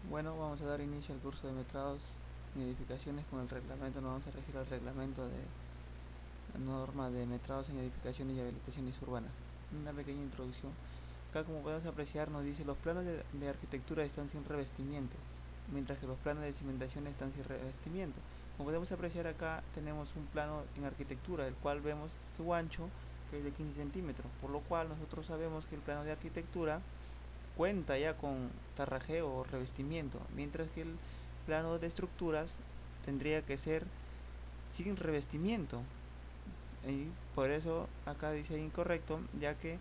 Bueno, vamos a dar inicio al curso de metrados en edificaciones con el reglamento. Nos vamos a regir al reglamento de la norma de metrados en edificaciones y habilitaciones urbanas. Una pequeña introducción. Acá, como podemos apreciar, nos dice los planos de arquitectura están sin revestimiento, mientras que los planos de cimentación están sin revestimiento. Como podemos apreciar acá, tenemos un plano en arquitectura, el cual vemos su ancho, que es de 15 centímetros, por lo cual nosotros sabemos que el plano de arquitectura cuenta ya con tarrajeo o revestimiento, mientras que el plano de estructuras tendría que ser sin revestimiento. Y por eso acá dice incorrecto, ya que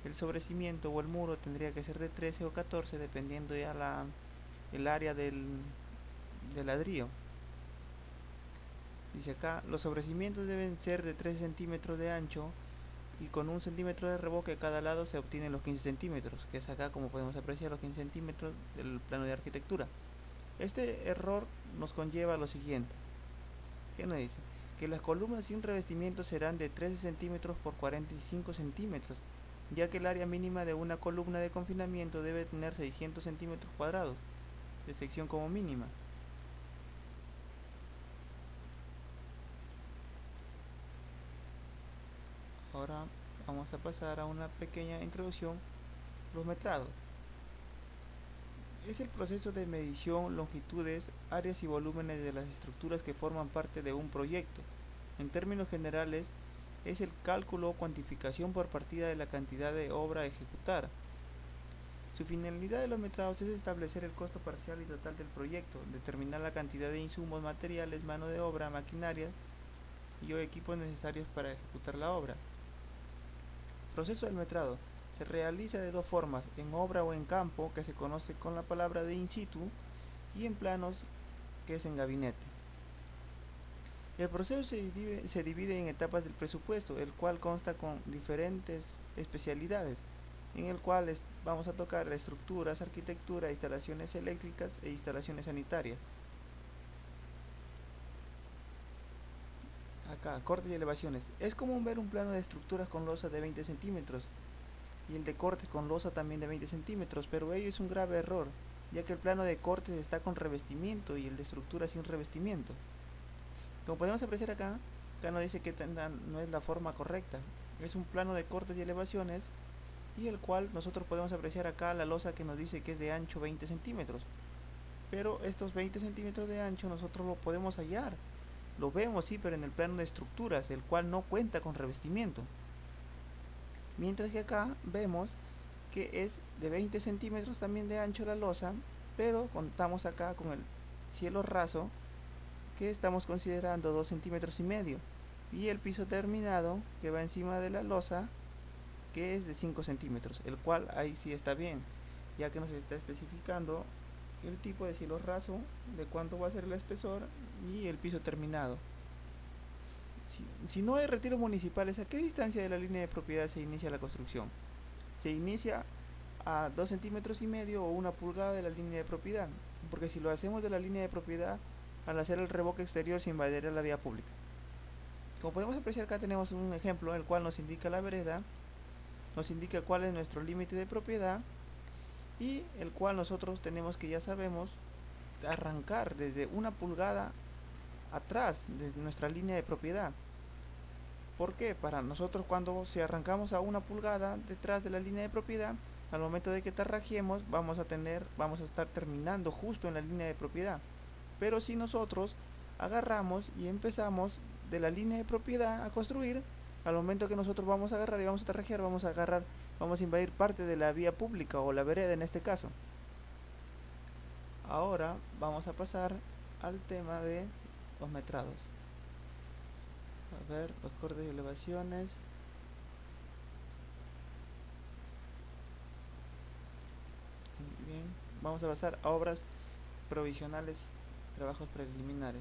el sobrecimiento o el muro tendría que ser de 13 o 14 dependiendo ya el área del ladrillo. Dice acá, los sobrecimientos deben ser de 13 centímetros de ancho y con 1 centímetro de revoque a cada lado se obtienen los 15 centímetros, que es acá como podemos apreciar los 15 centímetros del plano de arquitectura. Este error nos conlleva a lo siguiente. ¿Qué nos dice? Que las columnas sin revestimiento serán de 13 centímetros por 45 centímetros, ya que el área mínima de una columna de confinamiento debe tener 600 centímetros cuadrados de sección como mínima. Ahora vamos a pasar a una pequeña introducción. Los metrados es el proceso de medición, longitudes, áreas y volúmenes de las estructuras que forman parte de un proyecto. En términos generales, es el cálculo o cuantificación por partida de la cantidad de obra a ejecutar. Su finalidad de los metrados es establecer el costo parcial y total del proyecto, determinar la cantidad de insumos, materiales, mano de obra, maquinaria y o equipos necesarios para ejecutar la obra. Proceso del metrado. Se realiza de dos formas, en obra o en campo, que se conoce con la palabra de in situ, y en planos, que es en gabinete. El proceso se divide en etapas del presupuesto, el cual consta con diferentes especialidades, en el cual vamos a tocar estructuras, arquitectura, instalaciones eléctricas e instalaciones sanitarias. Acá, cortes y elevaciones. Es común ver un plano de estructuras con losa de 20 centímetros y el de cortes con losa también de 20 centímetros, pero ello es un grave error, ya que el plano de cortes está con revestimiento y el de estructura sin revestimiento. Como podemos apreciar acá, nos dice que no es la forma correcta. Es un plano de cortes y elevaciones y el cual nosotros podemos apreciar acá la losa que nos dice que es de ancho 20 centímetros. Pero estos 20 centímetros de ancho nosotros lo podemos hallar. Lo vemos, sí, pero en el plano de estructuras, el cual no cuenta con revestimiento. Mientras que acá vemos que es de 20 centímetros también de ancho la losa, pero contamos acá con el cielo raso, que estamos considerando 2 centímetros y medio, y el piso terminado que va encima de la losa, que es de 5 centímetros, el cual ahí sí está bien, ya que nos está especificando el tipo de cielo raso, de cuánto va a ser el espesor y el piso terminado. Si no hay retiros municipales, ¿a qué distancia de la línea de propiedad se inicia la construcción? Se inicia a 2 centímetros y medio o 1 pulgada de la línea de propiedad, porque si lo hacemos de la línea de propiedad, al hacer el revoque exterior se invadiría la vía pública. Como podemos apreciar acá tenemos un ejemplo el cual nos indica la vereda, nos indica cuál es nuestro límite de propiedad y el cual nosotros tenemos que, ya sabemos, arrancar desde 1 pulgada atrás de nuestra línea de propiedad. ¿Por qué? Para nosotros, cuando si arrancamos a 1 pulgada detrás de la línea de propiedad, al momento de que tarrajiemos vamos a estar terminando justo en la línea de propiedad. Pero si nosotros agarramos y empezamos de la línea de propiedad a construir, al momento que nosotros vamos a agarrar y vamos a tarrajear, vamos a invadir parte de la vía pública o la vereda en este caso. Ahora vamos a pasar al tema de los metrados. A ver, los cortes y elevaciones. Muy bien. Vamos a pasar a obras provisionales, trabajos preliminares.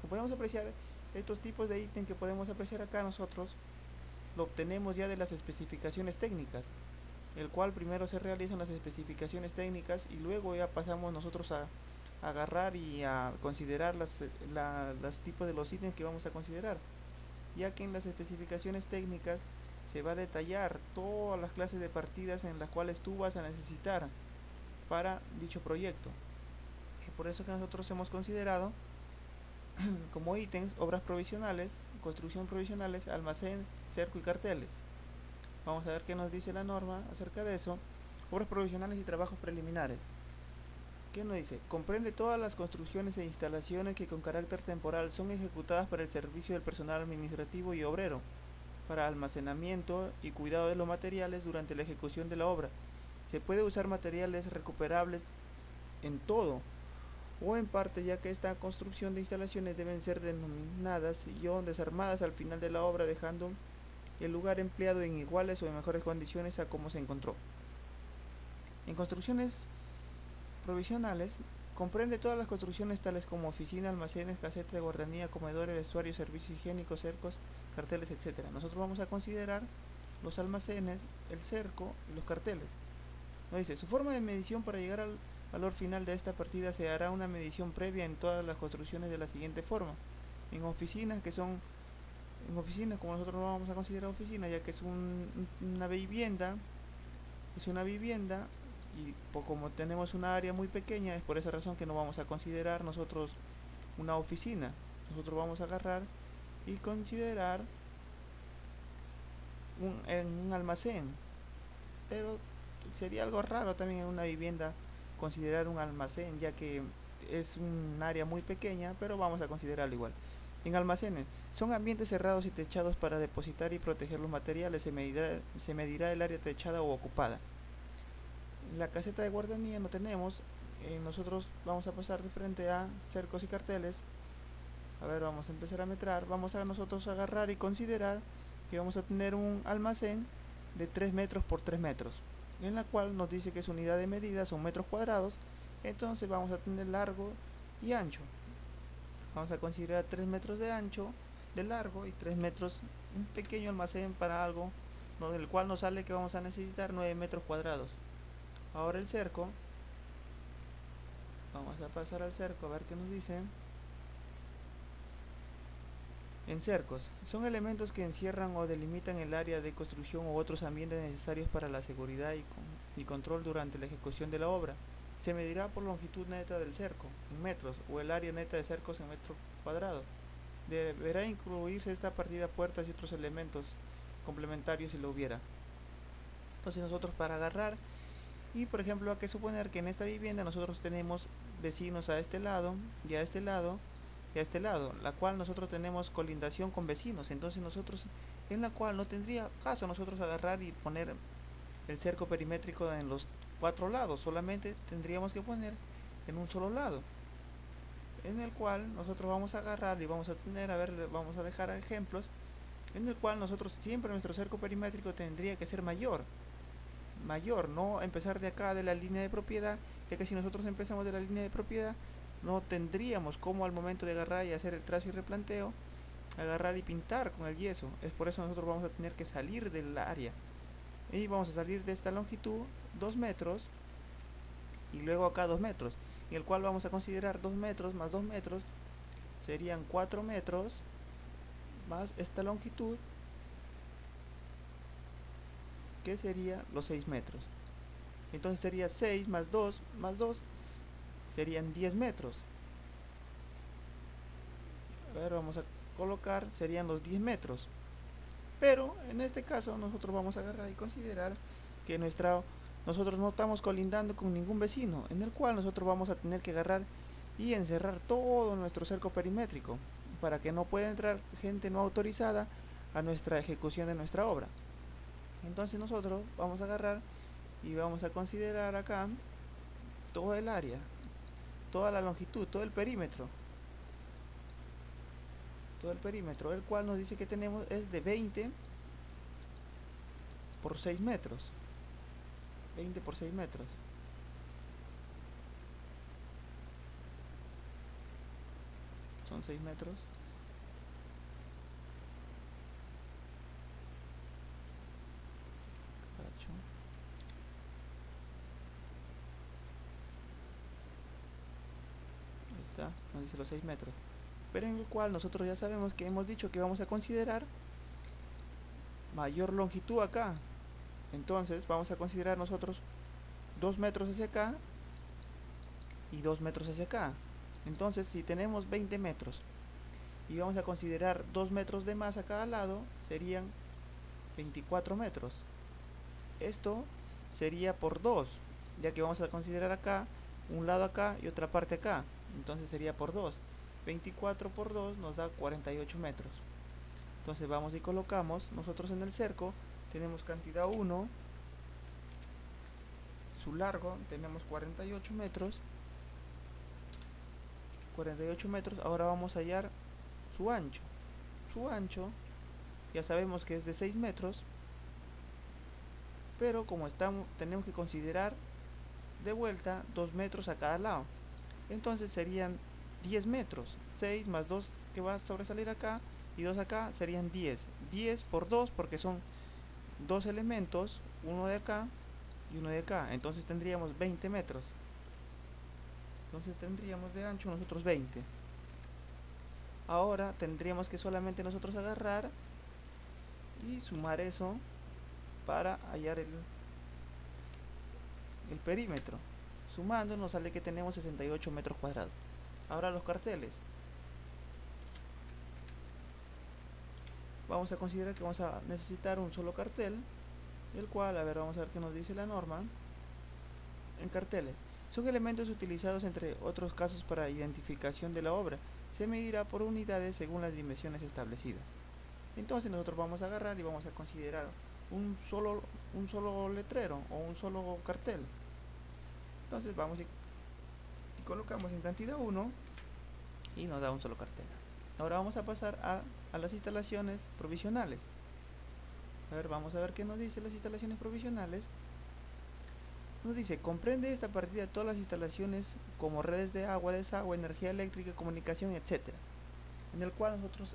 Como podemos apreciar, estos tipos de ítem que podemos apreciar acá nosotros lo obtenemos ya de las especificaciones técnicas, el cual primero se realizan las especificaciones técnicas y luego ya pasamos nosotros a agarrar y a considerar los tipos de los ítems que vamos a considerar, ya que en las especificaciones técnicas se va a detallar todas las clases de partidas en las cuales tú vas a necesitar para dicho proyecto. por eso que nosotros hemos considerado como ítems obras provisionales, construcción provisionales, almacén, cerco y carteles. Vamos a ver qué nos dice la norma acerca de eso. Obras provisionales y trabajos preliminares. ¿Qué nos dice? Comprende todas las construcciones e instalaciones que con carácter temporal son ejecutadas para el servicio del personal administrativo y obrero, para almacenamiento y cuidado de los materiales durante la ejecución de la obra. Se puede usar materiales recuperables en todo o en parte, ya que esta construcción de instalaciones deben ser denominadas y o desarmadas al final de la obra, dejando el lugar empleado en iguales o en mejores condiciones a como se encontró. En construcciones provisionales comprende todas las construcciones tales como oficina, almacenes, caseta de guardería, comedores, vestuarios, servicios higiénicos, cercos, carteles, etc. Nosotros vamos a considerar los almacenes, el cerco y los carteles. Nos dice, su forma de medición para llegar al valor final de esta partida se hará una medición previa en todas las construcciones de la siguiente forma. En oficinas, como nosotros lo vamos a considerar oficina, ya que es una vivienda, y como tenemos una área muy pequeña, es por esa razón que no vamos a considerar nosotros una oficina. Nosotros vamos a agarrar y considerar un almacén, pero sería algo raro también en una vivienda considerar un almacén, ya que es un área muy pequeña, pero vamos a considerarlo igual. En almacenes, son ambientes cerrados y techados para depositar y proteger los materiales. Se medirá el área techada o ocupada. La caseta de guardería no tenemos. Nosotros vamos a pasar de frente a cercos y carteles. A ver, vamos a empezar a metrar. Vamos a nosotros agarrar y considerar que vamos a tener un almacén de 3 metros por 3 metros, en la cual nos dice que su unidad de medida son metros cuadrados. Entonces vamos a tener largo y ancho. Vamos a considerar 3 metros de ancho, de largo, y 3 metros, un pequeño almacén para algo, del cual nos sale que vamos a necesitar 9 metros cuadrados. Ahora el cerco, vamos a pasar al cerco a ver qué nos dice. En cercos, son elementos que encierran o delimitan el área de construcción u otros ambientes necesarios para la seguridad y control durante la ejecución de la obra. Se medirá por longitud neta del cerco, en metros, o el área neta de cercos en metros cuadrados. Deberá incluirse esta partida puertas y otros elementos complementarios si lo hubiera. Entonces nosotros para agarrar, y por ejemplo hay que suponer que en esta vivienda nosotros tenemos vecinos a este lado, y a este lado, y a este lado, la cual nosotros tenemos colindación con vecinos. Entonces nosotros, en la cual no tendría caso nosotros agarrar y poner el cerco perimétrico en los 4 lados, solamente tendríamos que poner en un solo lado, en el cual nosotros vamos a agarrar y vamos a tener, a ver, vamos a dejar ejemplos, en el cual nosotros siempre nuestro cerco perimétrico tendría que ser mayor, no empezar de acá de la línea de propiedad, ya que si nosotros empezamos de la línea de propiedad no tendríamos como al momento de agarrar y hacer el trazo y replanteo, agarrar y pintar con el yeso. Es por eso nosotros vamos a tener que salir del área, y vamos a salir de esta longitud 2 metros y luego acá 2 metros, en el cual vamos a considerar 2 metros más 2 metros serían 4 metros más esta longitud, que sería los 6 metros. Entonces sería 6 más 2 serían 10 metros. A ver, vamos a colocar, serían los 10 metros. Pero en este caso nosotros vamos a agarrar y considerar que nosotros no estamos colindando con ningún vecino, en el cual nosotros vamos a tener que agarrar y encerrar todo nuestro cerco perimétrico para que no pueda entrar gente no autorizada a nuestra ejecución de nuestra obra. Entonces nosotros vamos a agarrar y vamos a considerar acá todo el área, toda la longitud, todo el perímetro, el cual nos dice que tenemos es de 20 por 6 metros. 20 por 6 metros. Son 6 metros. Ahí está, nos dice los 6 metros. Pero en el cual nosotros ya sabemos que hemos dicho que vamos a considerar mayor longitud acá. Entonces vamos a considerar nosotros 2 metros hacia acá y 2 metros hacia acá. Entonces si tenemos 20 metros y vamos a considerar 2 metros de más a cada lado, serían 24 metros. Esto sería por 2, ya que vamos a considerar acá un lado acá y otra parte acá, entonces sería por 2. 24 por 2 nos da 48 metros. Entonces vamos y colocamos, nosotros en el cerco tenemos cantidad 1, su largo tenemos 48 metros, ahora vamos a hallar su ancho. Su ancho ya sabemos que es de 6 metros, pero como tenemos que considerar de vuelta 2 metros a cada lado, entonces serían 10 metros, 6 más 2 que va a sobresalir acá y 2 acá serían 10. 10 por 2 porque son dos elementos, uno de acá y uno de acá, entonces tendríamos 20 metros. Entonces tendríamos de ancho nosotros 20. Ahora tendríamos que solamente nosotros agarrar y sumar eso para hallar el perímetro. Sumando nos sale que tenemos 68 metros cuadrados. Ahora los carteles. Vamos a considerar que vamos a necesitar un solo cartel, el cual, a ver, vamos a ver qué nos dice la norma. En carteles son elementos utilizados entre otros casos para identificación de la obra. Se medirá por unidades según las dimensiones establecidas. Entonces nosotros vamos a agarrar y vamos a considerar un solo letrero o un solo cartel. Entonces vamos y colocamos en cantidad 1 y nos da un solo cartel. Ahora vamos a pasar a las instalaciones provisionales. A ver, vamos a ver qué nos dice las instalaciones provisionales. Nos dice, comprende esta partida todas las instalaciones como redes de agua, desagüe, energía eléctrica, comunicación, etc. En el cual nosotros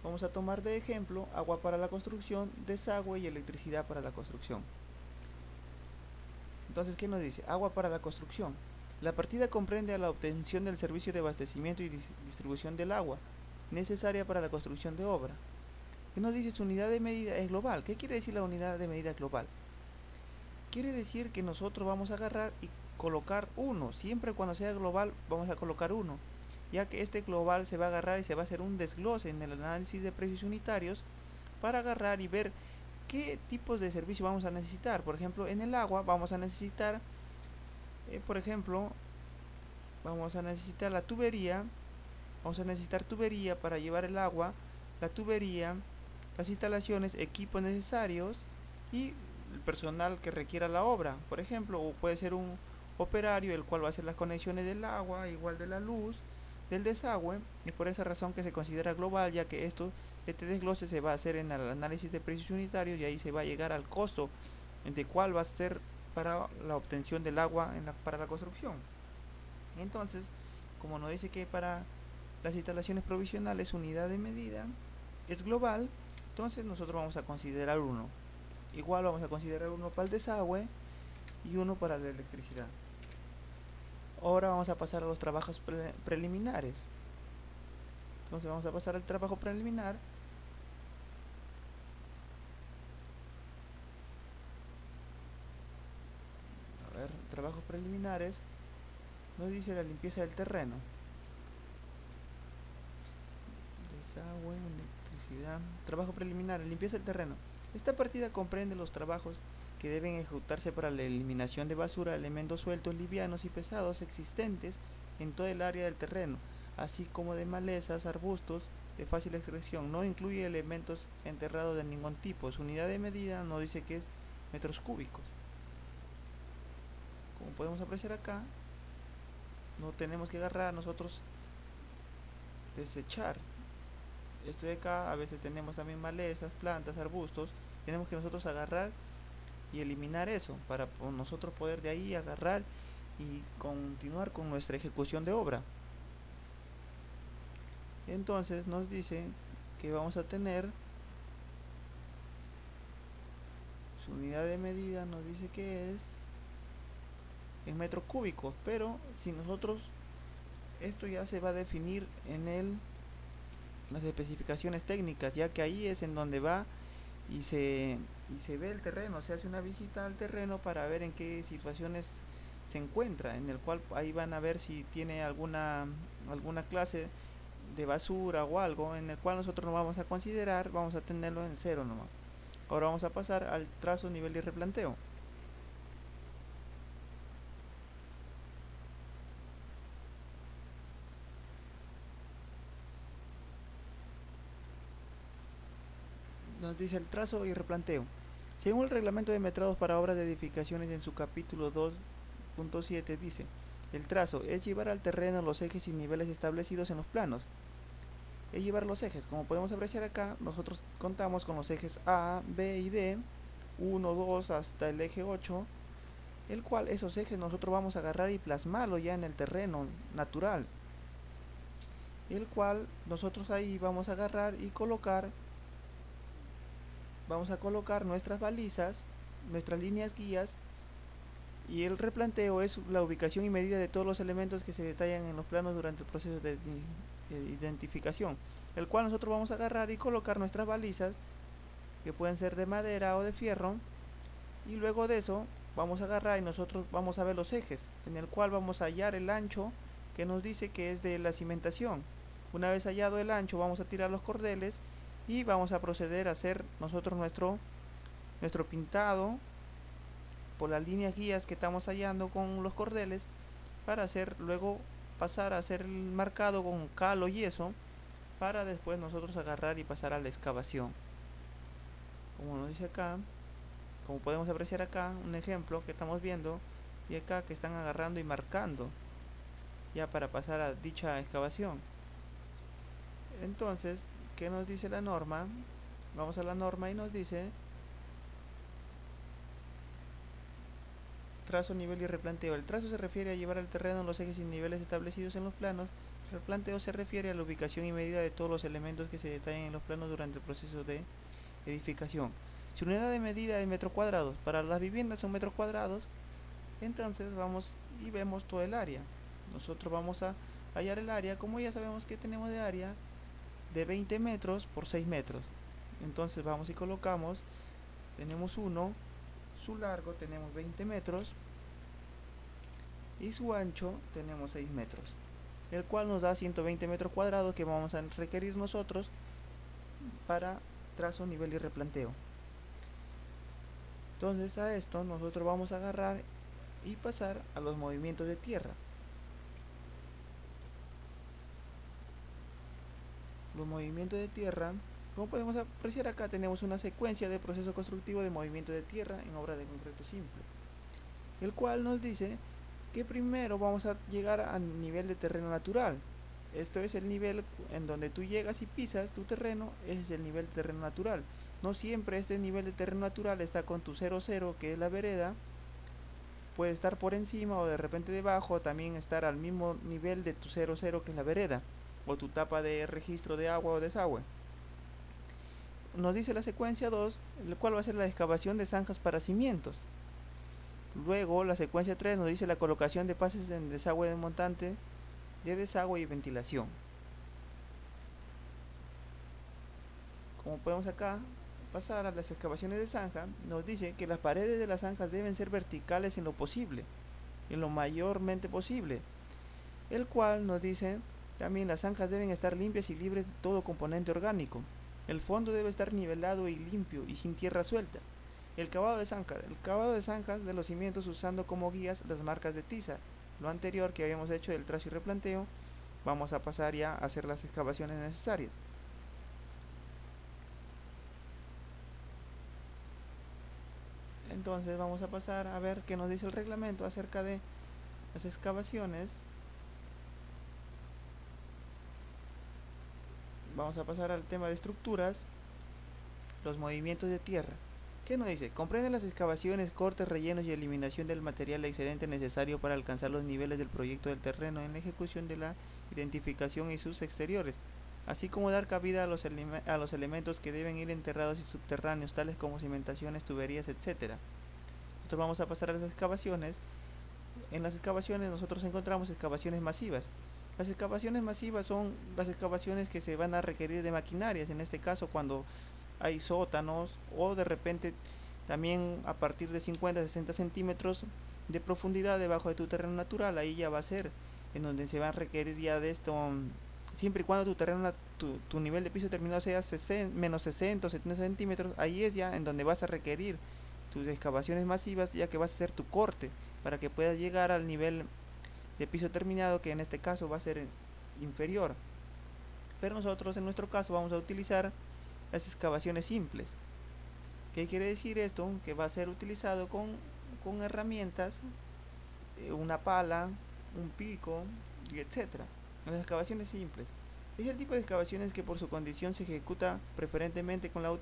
vamos a tomar de ejemplo agua para la construcción, desagüe y electricidad para la construcción. Entonces, ¿qué nos dice? Agua para la construcción. La partida comprende a la obtención del servicio de abastecimiento y distribución del agua necesaria para la construcción de obra. ¿Qué nos dice? Su unidad de medida es global. ¿Qué quiere decir la unidad de medida global? Quiere decir que nosotros vamos a agarrar y colocar 1. Siempre cuando sea global vamos a colocar 1, ya que este global se va a agarrar y se va a hacer un desglose en el análisis de precios unitarios para agarrar y ver qué tipos de servicio vamos a necesitar. Por ejemplo, en el agua vamos a necesitar, por ejemplo, vamos a necesitar la tubería. Vamos a necesitar tubería para llevar el agua, la tubería, las instalaciones, equipos necesarios y el personal que requiera la obra. Por ejemplo, o puede ser un operario el cual va a hacer las conexiones del agua, igual de la luz, del desagüe. Es por esa razón que se considera global, ya que este desglose se va a hacer en el análisis de precios unitarios y ahí se va a llegar al costo de cuál va a ser para la obtención del agua para la construcción. Entonces, como nos dice que para las instalaciones provisionales unidad de medida es global, entonces nosotros vamos a considerar 1. Igual vamos a considerar 1 para el desagüe y 1 para la electricidad. Ahora vamos a pasar a los trabajos preliminares. Entonces vamos a pasar al trabajo preliminar. A ver, trabajos preliminares. Nos dice la limpieza del terreno. Desagüe, electricidad. Trabajo preliminar, limpieza del terreno. Esta partida comprende los trabajos que deben ejecutarse para la eliminación de basura, elementos sueltos, livianos y pesados existentes en todo el área del terreno, así como de malezas, arbustos de fácil extracción. No incluye elementos enterrados de ningún tipo. Su unidad de medida nos dice que es metros cúbicos. Como podemos apreciar acá, no tenemos que agarrar nosotros desechar esto de acá. A veces tenemos también malezas, plantas, arbustos. Tenemos que nosotros agarrar y eliminar eso para nosotros poder de ahí agarrar y continuar con nuestra ejecución de obra. Entonces nos dice que vamos a tener su unidad de medida, nos dice que es en metros cúbicos, pero si nosotros esto ya se va a definir en las especificaciones técnicas, ya que ahí es en donde va y se ve el terreno, se hace una visita al terreno para ver en qué situaciones se encuentra, en el cual ahí van a ver si tiene alguna clase de basura o algo, en el cual nosotros no vamos a considerar, vamos a tenerlo en cero nomás. Ahora vamos a pasar al trazo, nivel y replanteo. Nos dice el trazo y replanteo. Según el reglamento de metrados para obras de edificaciones en su capítulo 2.7 dice: el trazo es llevar al terreno los ejes y niveles establecidos en los planos. Es llevar los ejes. Como podemos apreciar acá, nosotros contamos con los ejes A, B y D, 1, 2 hasta el eje 8, el cual esos ejes nosotros vamos a agarrar y plasmarlo ya en el terreno natural, el cual nosotros ahí vamos a agarrar y colocar nuestras balizas, nuestras líneas guías, y el replanteo es la ubicación y medida de todos los elementos que se detallan en los planos durante el proceso de identificación, el cual nosotros vamos a agarrar y colocar nuestras balizas, que pueden ser de madera o de fierro, y luego de eso vamos a agarrar y nosotros vamos a ver los ejes, en el cual vamos a hallar el ancho que nos dice que es de la cimentación. Una vez hallado el ancho, vamos a tirar los cordeles y vamos a proceder a hacer nosotros nuestro pintado por las líneas guías que estamos hallando con los cordeles, para hacer luego pasar a hacer el marcado con cal o yeso, para después nosotros agarrar y pasar a la excavación. Como nos dice acá, como podemos apreciar acá, un ejemplo que estamos viendo, y acá que están agarrando y marcando ya para pasar a dicha excavación. Entonces, ¿qué nos dice la norma? Vamos a la norma y nos dice: trazo, nivel y replanteo. El trazo se refiere a llevar al terreno los ejes y niveles establecidos en los planos. El replanteo se refiere a la ubicación y medida de todos los elementos que se detallan en los planos durante el proceso de edificación. Su unidad de medida es metros cuadrados. Para las viviendas son metros cuadrados. Entonces vamos y vemos todo el área. Nosotros vamos a hallar el área, como ya sabemos que tenemos de área de 20 metros por 6 metros. Entonces vamos y colocamos, tenemos uno, su largo tenemos 20 metros y su ancho tenemos 6 metros, el cual nos da 120 metros cuadrados que vamos a requerir nosotros para trazo, nivel y replanteo. Entonces a esto nosotros vamos a agarrar y pasar a los movimientos de tierra. Los movimientos de tierra, como podemos apreciar acá, tenemos una secuencia de proceso constructivo de movimiento de tierra en obra de concreto simple, el cual nos dice que primero vamos a llegar al nivel de terreno natural. Esto es el nivel en donde tú llegas y pisas tu terreno, es el nivel de terreno natural. No siempre este nivel de terreno natural está con tu 00, que es la vereda. Puede estar por encima o de repente debajo, o también estar al mismo nivel de tu 00, que es la vereda, o tu tapa de registro de agua o desagüe. Nos dice la secuencia 2, el cual va a ser la excavación de zanjas para cimientos. Luego la secuencia 3 nos dice la colocación de pases en desagüe de montante, de desagüe y ventilación. Como podemos acá pasar a las excavaciones de zanja, nos dice que las paredes de las zanjas deben ser verticales en lo posible, en lo mayormente posible, el cual nos dice también las zanjas deben estar limpias y libres de todo componente orgánico. El fondo debe estar nivelado y limpio y sin tierra suelta. El cavado de zanjas de los cimientos usando como guías las marcas de tiza. Lo anterior que habíamos hecho del trazo y replanteo, vamos a pasar ya a hacer las excavaciones necesarias. Entonces vamos a pasar a ver qué nos dice el reglamento acerca de las excavaciones. Vamos a pasar al tema de estructuras, los movimientos de tierra. ¿Qué nos dice? Comprende las excavaciones, cortes, rellenos y eliminación del material excedente necesario para alcanzar los niveles del proyecto del terreno en la ejecución de la identificación y sus exteriores, así como dar cabida a los elementos que deben ir enterrados y subterráneos, tales como cimentaciones, tuberías, etc. Nosotros vamos a pasar a las excavaciones. En las excavaciones nosotros encontramos excavaciones masivas. Las excavaciones masivas son las excavaciones que se van a requerir de maquinarias, en este caso cuando hay sótanos o de repente también a partir de 50-60 centímetros de profundidad debajo de tu terreno natural. Ahí ya va a ser en donde se va a requerir ya de esto, siempre y cuando tu terreno, tu nivel de piso terminado sea menos 60 o 70 centímetros. Ahí es ya en donde vas a requerir tus excavaciones masivas, ya que vas a hacer tu corte para que puedas llegar al nivel de piso terminado, que en este caso va a ser inferior. Pero nosotros en nuestro caso vamos a utilizar las excavaciones simples. ¿Qué quiere decir esto? Que va a ser utilizado con herramientas, una pala, un pico, y etcétera. Las excavaciones simples es el tipo de excavaciones que por su condición se ejecuta preferentemente con la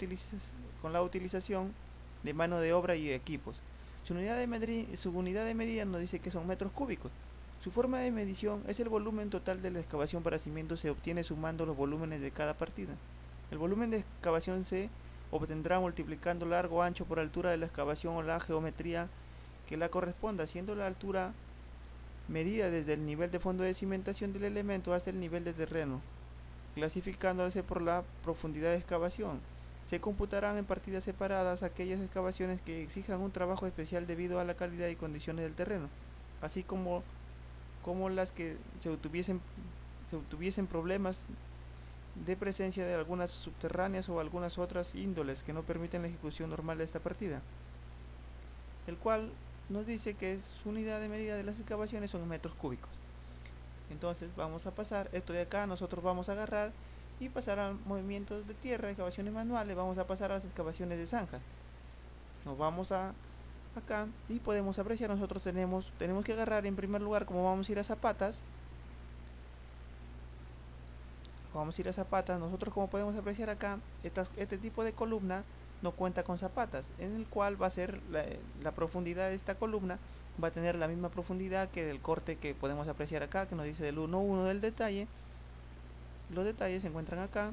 utilización de mano de obra y equipos. Su unidad de medida nos dice que son metros cúbicos. Su forma de medición es el volumen total de la excavación para cimientos. Se obtiene sumando los volúmenes de cada partida. El volumen de excavación se obtendrá multiplicando largo ancho por altura de la excavación o la geometría que la corresponda, siendo la altura medida desde el nivel de fondo de cimentación del elemento hasta el nivel de terreno, clasificándose por la profundidad de excavación. Se computarán en partidas separadas aquellas excavaciones que exijan un trabajo especial debido a la calidad y condiciones del terreno, así como las que se tuviesen problemas de presencia de algunas subterráneas o algunas otras índoles que no permiten la ejecución normal de esta partida, el cual nos dice que su unidad de medida de las excavaciones son metros cúbicos. Entonces vamos a pasar esto de acá, nosotros vamos a agarrar y pasar a movimientos de tierra, excavaciones manuales, vamos a pasar a las excavaciones de zanjas. Nos vamos a acá y podemos apreciar, nosotros tenemos que agarrar en primer lugar, como vamos a ir a zapatas, nosotros, como podemos apreciar acá, este tipo de columna no cuenta con zapatas, en el cual va a ser la profundidad de esta columna va a tener la misma profundidad que del corte que podemos apreciar acá, que nos dice del 1,1 del detalle. Los detalles se encuentran acá.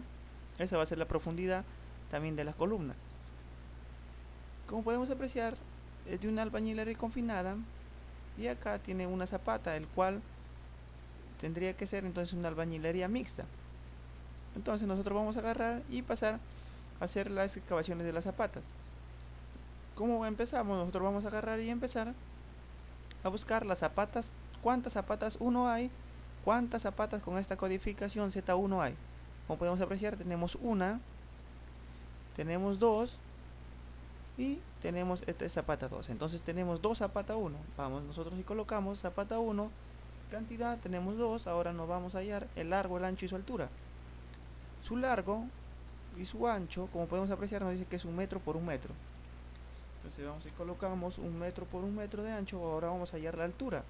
Esa va a ser la profundidad también de las columnas. Como podemos apreciar, es de una albañilería confinada, y acá tiene una zapata, el cual tendría que ser entonces una albañilería mixta. Entonces nosotros vamos a agarrar y pasar a hacer las excavaciones de las zapatas. ¿Cómo empezamos? Nosotros vamos a agarrar y empezar a buscar las zapatas. ¿Cuántas zapatas 1 hay? ¿Cuántas zapatas con esta codificación Z1 hay? Como podemos apreciar, tenemos una, tenemos dos y tenemos esta es zapata 2. Entonces tenemos 2 zapata 1. Vamos nosotros y colocamos zapata 1, cantidad, tenemos 2. Ahora nos vamos a hallar el largo, el ancho y su altura. Su largo y su ancho, como podemos apreciar, nos dice que es 1 metro por 1 metro. Entonces vamos y colocamos 1 metro por 1 metro de ancho. Ahora vamos a hallar la altura.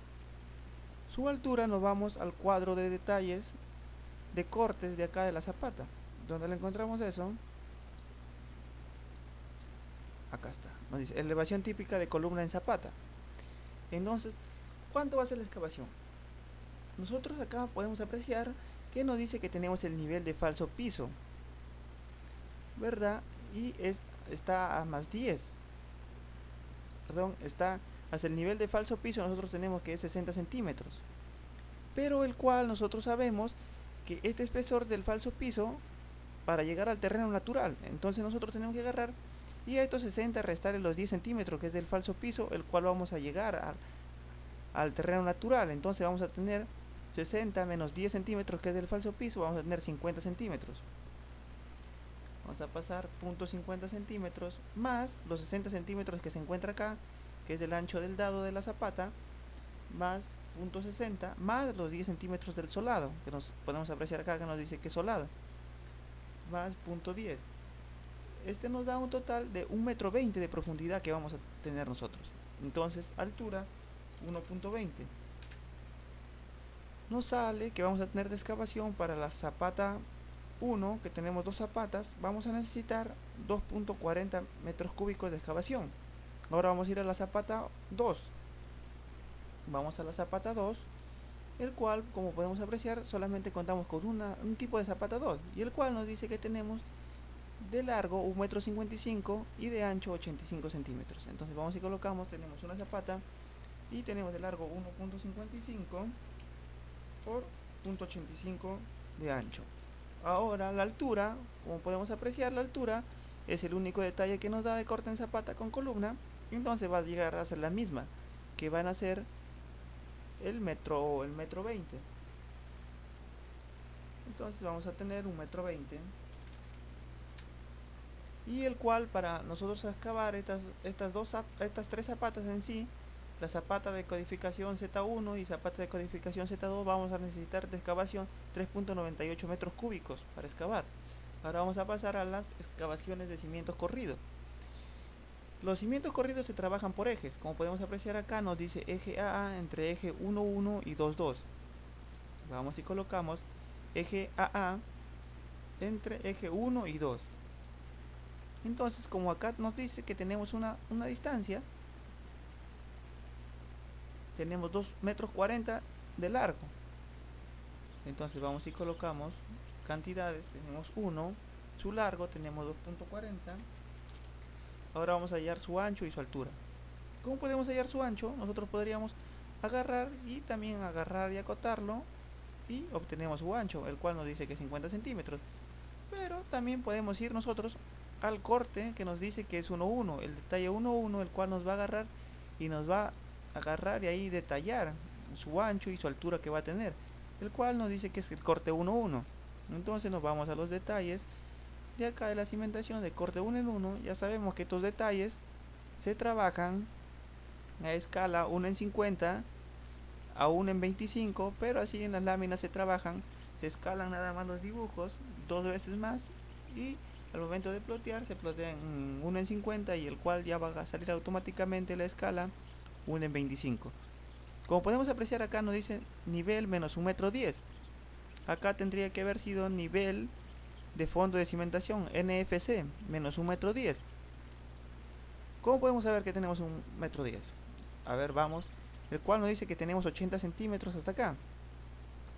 Su altura, nos vamos al cuadro de detalles de cortes de acá de la zapata. ¿Dónde le encontramos eso? Acá está. Nos dice elevación típica de columna en zapata. Entonces, ¿cuánto va a ser la excavación? Nosotros acá podemos apreciar que nos dice que tenemos el nivel de falso piso, ¿verdad? Y está a más 10. Perdón, está hasta el nivel de falso piso, nosotros tenemos que es 60 centímetros. Pero el cual nosotros sabemos que este espesor del falso piso para llegar al terreno natural. Entonces nosotros tenemos que agarrar y a estos 60 restarle los 10 centímetros que es del falso piso, el cual vamos a llegar al terreno natural. Entonces vamos a tener 60 menos 10 centímetros que es del falso piso, vamos a tener 50 centímetros. Vamos a pasar 0.50 centímetros más los 60 centímetros que se encuentra acá, que es del ancho del dado de la zapata, más 0.60 más los 10 centímetros del solado, que nos podemos apreciar acá que nos dice que es solado, más 0.10. Este nos da un total de 1,20 metro de profundidad que vamos a tener nosotros. Entonces altura 1,20. Nos sale que vamos a tener de excavación para la zapata 1, que tenemos 2 zapatas, vamos a necesitar 2,40 metros cúbicos de excavación. Ahora vamos a ir a la zapata 2. Vamos a la zapata 2, el cual, como podemos apreciar, solamente contamos con un tipo de zapata 2, y el cual nos dice que tenemos de largo 1,55 m y de ancho 85 centímetros. Entonces vamos y colocamos, tenemos una zapata y tenemos de largo 1,55 por 0.85 de ancho. Ahora la altura, como podemos apreciar, la altura es el único detalle que nos da de corte en zapata con columna, entonces va a llegar a ser la misma. que van a ser el metro 20. Entonces vamos a tener un metro 20, y el cual, para nosotros excavar estas tres zapatas en sí, la zapata de codificación Z1 y zapata de codificación Z2, vamos a necesitar de excavación 3.98 metros cúbicos para excavar. Ahora vamos a pasar a las excavaciones de cimientos corridos. Los cimientos corridos se trabajan por ejes. Como podemos apreciar acá, nos dice eje AA entre eje 1,1 y 2,2. Vamos y colocamos eje AA entre eje 1 y 2. Entonces, como acá nos dice que tenemos una distancia, tenemos 2,40 metros de largo. Entonces vamos y colocamos cantidades. Tenemos 1, su largo tenemos 2.40. Ahora vamos a hallar su ancho y su altura. ¿Cómo podemos hallar su ancho? Nosotros podríamos agarrar y acotarlo, y obtenemos su ancho, el cual nos dice que es 50 centímetros. Pero también podemos ir nosotros al corte que nos dice que es 1,1, el detalle 1,1, el cual nos va a agarrar y ahí detallar su ancho y su altura que va a tener, el cual nos dice que es el corte 1,1. Entonces nos vamos a los detalles de acá de la cimentación de corte 1 en 1. Ya sabemos que estos detalles se trabajan a escala 1 en 50 a 1 en 25, pero así en las láminas se escalan nada más los dibujos 2 veces más, y al momento de plotear se plotean 1 en 50, y el cual ya va a salir automáticamente la escala 1 en 25. Como podemos apreciar acá nos dice nivel menos 1,10 metros. Acá tendría que haber sido nivel de fondo de cimentación NFC menos 1,10 metros. ¿Cómo podemos saber que tenemos 1,10 metros? A ver, vamos. El cual nos dice que tenemos 80 centímetros hasta acá,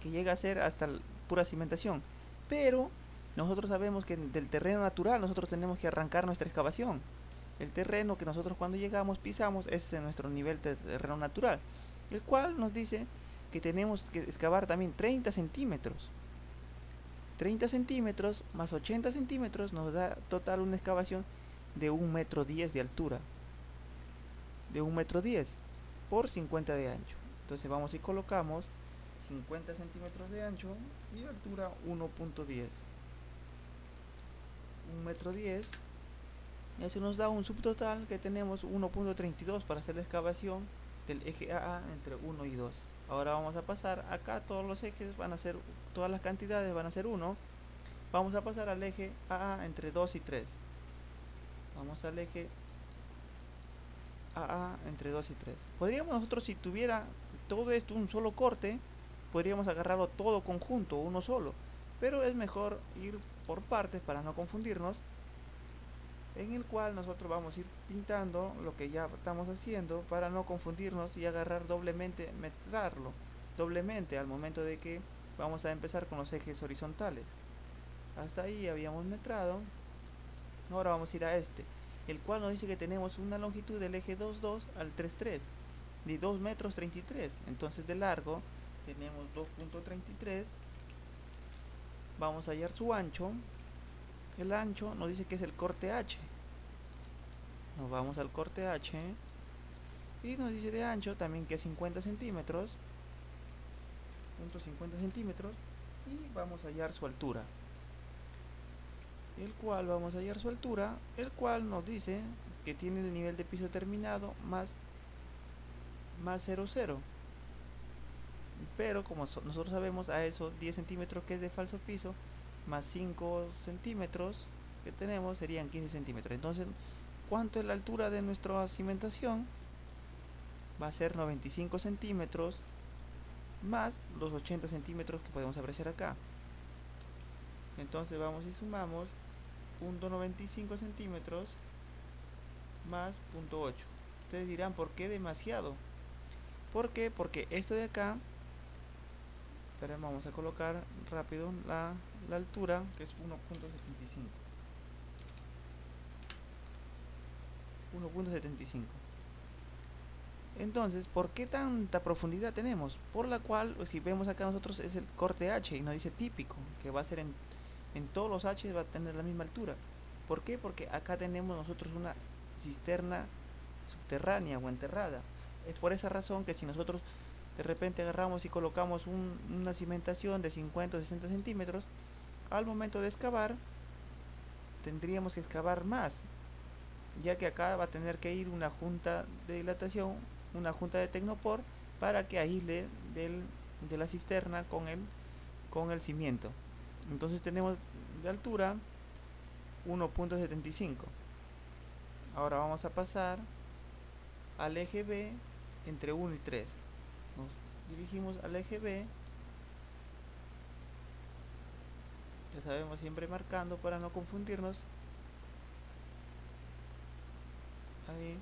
que llega a ser hasta pura cimentación. Pero nosotros sabemos que del terreno natural nosotros tenemos que arrancar nuestra excavación. El terreno que nosotros cuando llegamos pisamos, ese es nuestro nivel de terreno natural, el cual nos dice que tenemos que excavar también 30 centímetros. 30 centímetros más 80 centímetros nos da total una excavación de 1,10 metros de altura. De 1,10 metros por 50 de ancho. Entonces vamos y colocamos 50 centímetros de ancho y altura 1,10. 1,10 metros. Eso nos da un subtotal que tenemos 1,32 para hacer la excavación del eje AA entre 1 y 2. Ahora vamos a pasar acá, todos los ejes van a ser, todas las cantidades van a ser 1. Vamos a pasar al eje AA entre 2 y 3. Vamos al eje AA entre 2 y 3. Podríamos nosotros, si tuviera todo esto un solo corte, podríamos agarrarlo todo conjunto, uno solo. Pero es mejor ir por partes para no confundirnos, en el cual nosotros vamos a ir pintando lo que ya estamos haciendo para no confundirnos y agarrar doblemente, metrarlo doblemente al momento de que vamos a empezar con los ejes horizontales. Hasta ahí habíamos metrado. Ahora vamos a ir a este, el cual nos dice que tenemos una longitud del eje 2,2 al 3,3 de 2,33 metros. Entonces de largo tenemos 2,33. Vamos a hallar su ancho. El ancho nos dice que es el corte H. Nos vamos al corte H y nos dice de ancho también que es 50 centímetros. 50 centímetros. Y vamos a hallar su altura. El cual nos dice que tiene el nivel de piso terminado más 0,0. Pero como nosotros sabemos, a eso 10 centímetros que es de falso piso más 5 centímetros que tenemos serían 15 centímetros. Entonces, ¿cuánto es la altura de nuestra cimentación? Va a ser 95 centímetros más los 80 centímetros que podemos apreciar acá. Entonces vamos y sumamos 0,95 centímetros más 0,8. Ustedes dirán, ¿por qué demasiado? ¿Por qué? Porque esto de acá, pero vamos a colocar rápido la altura, que es 1,75. 1,75. Entonces, ¿por qué tanta profundidad tenemos? Por la cual, si vemos acá nosotros, es el corte H y nos dice típico, que va a ser en todos los H va a tener la misma altura. ¿Por qué? Porque acá tenemos nosotros una cisterna subterránea o enterrada, Es por esa razón que si nosotros de repente agarramos y colocamos una cimentación de 50 o 60 centímetros, al momento de excavar tendríamos que excavar más, ya que acá va a tener que ir una junta de dilatación, una junta de tecnopor, para que aísle de la cisterna con el cimiento. Entonces tenemos de altura 1.75. Ahora vamos a pasar al eje B entre 1 y 3. Nos dirigimos al eje B, ya sabemos, siempre marcando para no confundirnos. Ahí.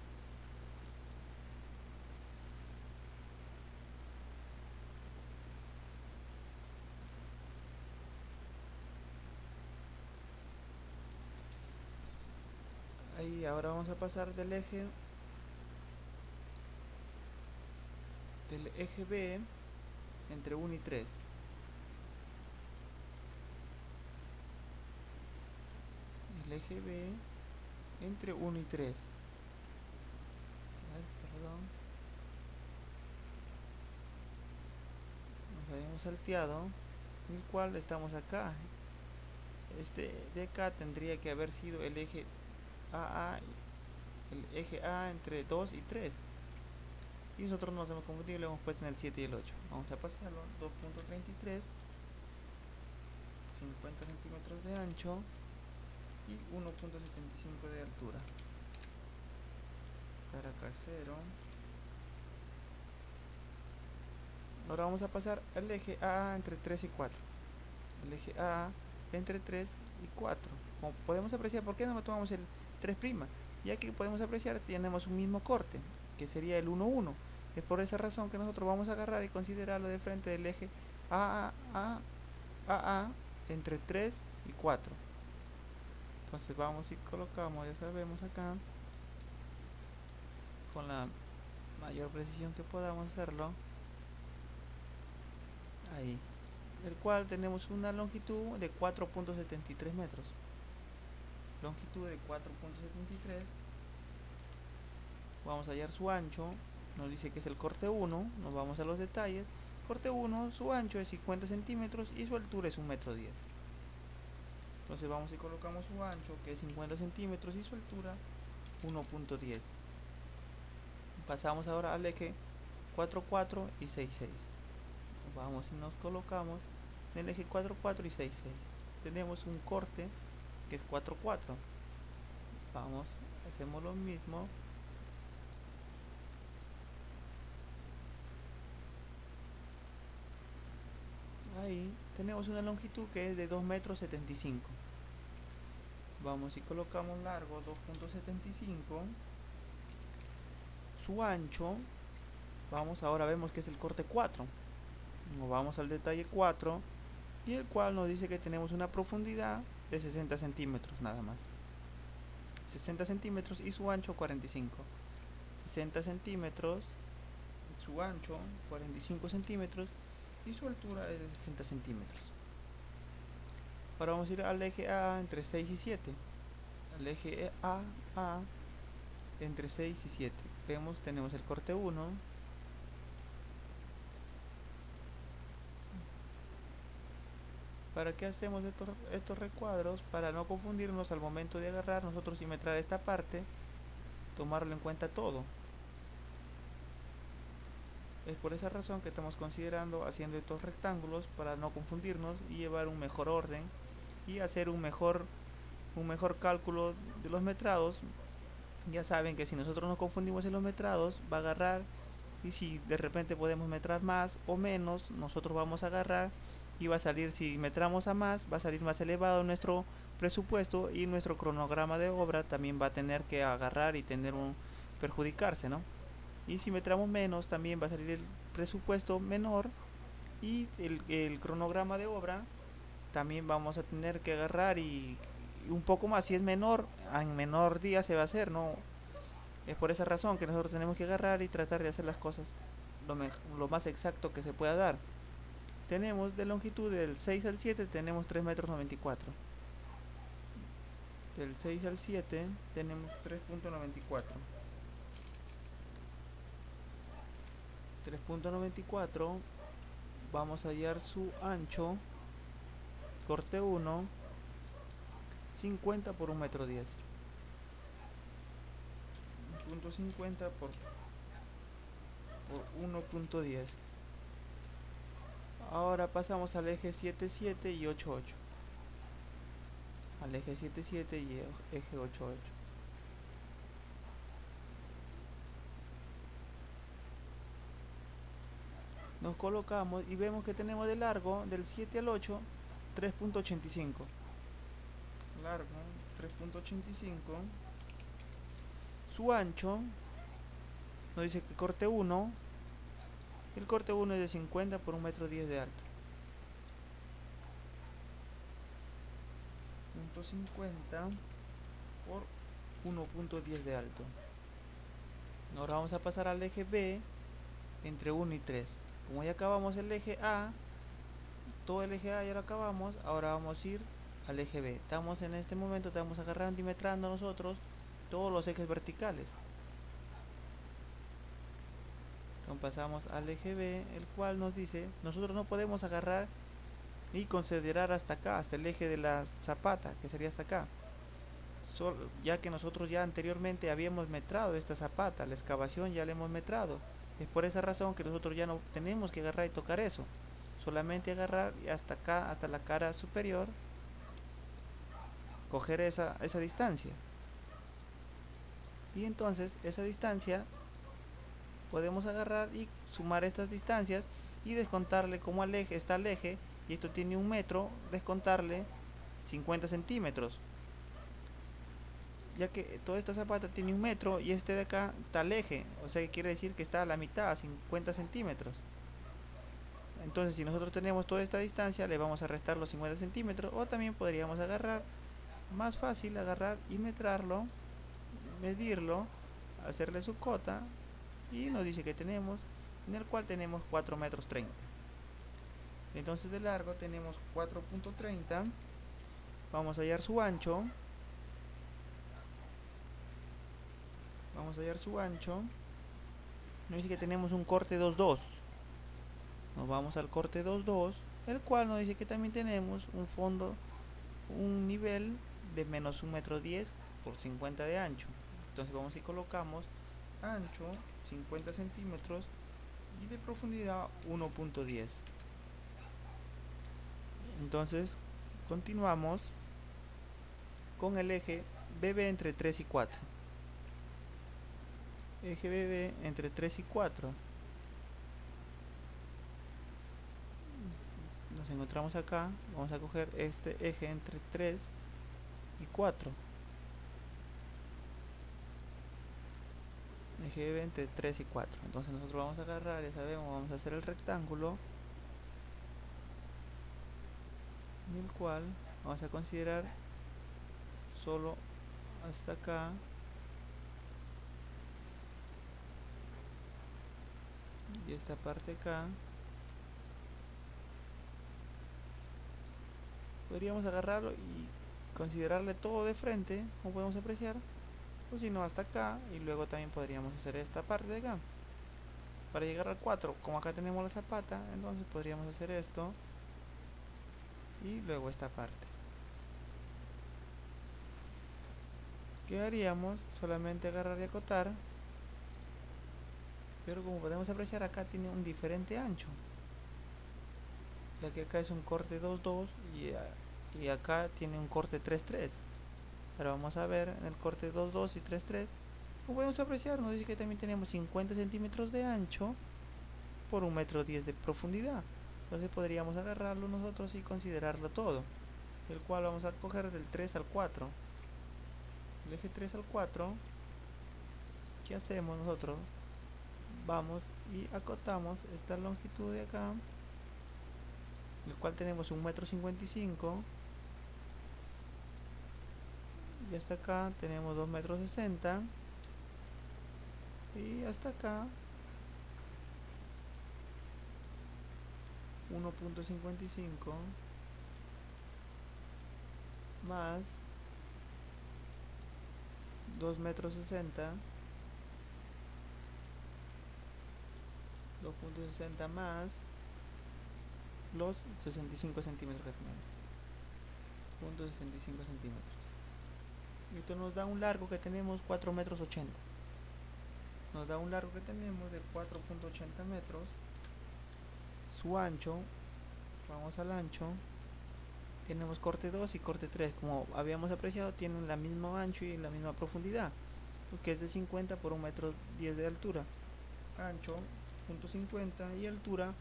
Ahí, ahora vamos a pasar del eje B entre 1 y 3. El eje B entre 1 y 3. Ay, perdón. Nos habíamos salteado. El cual estamos acá. Este de acá tendría que haber sido el eje AA, el eje A entre 2 y 3. Y nosotros nos hemos confundido y lo hemos puesto en el 7 y el 8. Vamos a pasarlo. 2.33, 50 centímetros de ancho y 1.75 de altura. Para acá 0. Ahora vamos a pasar al eje A entre 3 y 4. El eje A entre 3 y 4. Como podemos apreciar, ¿por qué no tomamos el 3'? Ya que podemos apreciar, tenemos un mismo corte, que sería el 1,1. Es por esa razón que nosotros vamos a agarrar y considerarlo de frente del eje AA entre 3 y 4. Entonces vamos y colocamos, ya sabemos acá, con la mayor precisión que podamos hacerlo. Ahí. El cual tenemos una longitud de 4.73 metros. Longitud de 4.73. Vamos a hallar su ancho. Nos dice que es el corte 1. Nos vamos a los detalles. Corte 1, su ancho es 50 centímetros y su altura es 1,10 m. Entonces vamos y colocamos su ancho, que es 50 centímetros, y su altura 1.10. Pasamos ahora al eje 4,4 y 6,6. Vamos y nos colocamos en el eje 4,4 y 6,6. Tenemos un corte que es 4,4. Vamos, hacemos lo mismo. Ahí tenemos una longitud que es de 2,75 m. Vamos y colocamos largo 2.75. Su ancho, vamos, ahora vemos que es el corte 4. Nos vamos al detalle 4, y el cual nos dice que tenemos una profundidad de 60 centímetros nada más. 60 centímetros y su ancho 45. 60 centímetros, su ancho 45 centímetros y su altura es de 60 centímetros. Ahora vamos a ir al eje A entre 6 y 7. Al eje A entre 6 y 7. Vemos, tenemos el corte 1. ¿Para qué hacemos estos recuadros? Para no confundirnos al momento de agarrar, nosotros simetrar esta parte, tomarlo en cuenta todo. Es por esa razón que estamos considerando haciendo estos rectángulos, para no confundirnos y llevar un mejor orden y hacer un mejor cálculo de los metrados. Ya saben que si nosotros nos confundimos en los metrados, va a agarrar, y si de repente podemos metrar más o menos, nosotros vamos a agarrar y va a salir, si metramos a más, va a salir más elevado nuestro presupuesto, y nuestro cronograma de obra también va a tener que agarrar y tener perjudicarse, ¿no? Y si metramos menos, también va a salir el presupuesto menor, y el cronograma de obra también vamos a tener que agarrar y un poco más. Si es menor, en menor día se va a hacer, ¿no? Es por esa razón que nosotros tenemos que agarrar y tratar de hacer las cosas lo más exacto que se pueda dar. Tenemos de longitud del 6 al 7, tenemos 3,94 m. Del 6 al 7 tenemos 3.94. 3.94. Vamos a hallar su ancho, corte 1, 50 por 1,10 m. 1.50 por 1.10. Ahora pasamos al eje 7,7 y 8,8. Al eje 7,7 y eje 8,8. Nos colocamos y vemos que tenemos de largo del 7 al 8 3.85. Largo 3.85. Su ancho nos dice que corte 1. El corte 1 es de 50 por 1,10 m de alto. 0.50 por 1.10 de alto. Ahora vamos a pasar al eje B entre 1 y 3. Como ya acabamos el eje A, todo el eje A ya lo acabamos, ahora vamos a ir al eje B. Estamos en este momento, estamos agarrando y metrando nosotros todos los ejes verticales. Entonces pasamos al eje B, el cual nos dice, nosotros no podemos agarrar y considerar hasta acá, hasta el eje de la zapata, que sería hasta acá. Ya que nosotros ya anteriormente habíamos metrado esta zapata, la excavación ya la hemos metrado. Es por esa razón que nosotros ya no tenemos que agarrar y tocar eso. Solamente agarrar y hasta acá, hasta la cara superior, coger esa distancia. Y entonces esa distancia podemos agarrar y sumar estas distancias y descontarle como al eje está el eje, y esto tiene 1 metro, descontarle 50 centímetros. Ya que toda esta zapata tiene 1 metro y este de acá está el eje, o sea que quiere decir que está a la mitad, a 50 centímetros. Entonces si nosotros tenemos toda esta distancia, le vamos a restar los 50 centímetros, o también podríamos agarrar, más fácil agarrar y metrarlo, medirlo, hacerle su cota, y nos dice que tenemos, en el cual tenemos 4,30 metros. Entonces de largo tenemos 4.30. Vamos a hallar su ancho. Vamos a hallar su ancho. Nos dice que tenemos un corte 2,2. Nos vamos al corte 2,2, el cual nos dice que también tenemos un fondo, un nivel de menos 1,10 metros por 50 de ancho. Entonces vamos y colocamos ancho 50 centímetros y de profundidad 1.10. Entonces continuamos con el eje BB entre 3 y 4. Eje BB entre 3 y 4. Nos encontramos acá. Vamos a coger este eje entre 3 y 4. Eje BB entre 3 y 4. Entonces nosotros vamos a agarrar, ya sabemos, vamos a hacer el rectángulo, en el cual vamos a considerar solo hasta acá y esta parte acá. Podríamos agarrarlo y considerarle todo de frente, como podemos apreciar, o si no hasta acá, y luego también podríamos hacer esta parte de acá para llegar al 4. Como acá tenemos la zapata, entonces podríamos hacer esto y luego esta parte. ¿Qué haríamos? Solamente agarrar y acotar, pero como podemos apreciar acá tiene un diferente ancho, ya que acá es un corte 2,2 y acá tiene un corte 3,3. Ahora vamos a ver en el corte 2,2 y 3,3. Como podemos apreciar, nos dice que también tenemos 50 centímetros de ancho por 1,10 metros de profundidad. Entonces podríamos agarrarlo nosotros y considerarlo todo, el cual vamos a coger del 3 al 4. El eje 3 al 4, ¿qué hacemos nosotros? Vamos y acotamos esta longitud de acá, el cual tenemos 1,55 m, y hasta acá tenemos 2,60 m, y hasta acá 1.55 más 2,60 m 2.60 más los 65 centímetros que tenemos. 0.65 centímetros. Esto nos da un largo que tenemos 4 metros 80. Nos da un largo que tenemos de 4.80 metros. Su ancho, vamos al ancho, tenemos corte 2 y corte 3. Como habíamos apreciado, tienen la misma ancho y la misma profundidad, que es de 50 por 1 metro 10 de altura. Ancho 0.50 y altura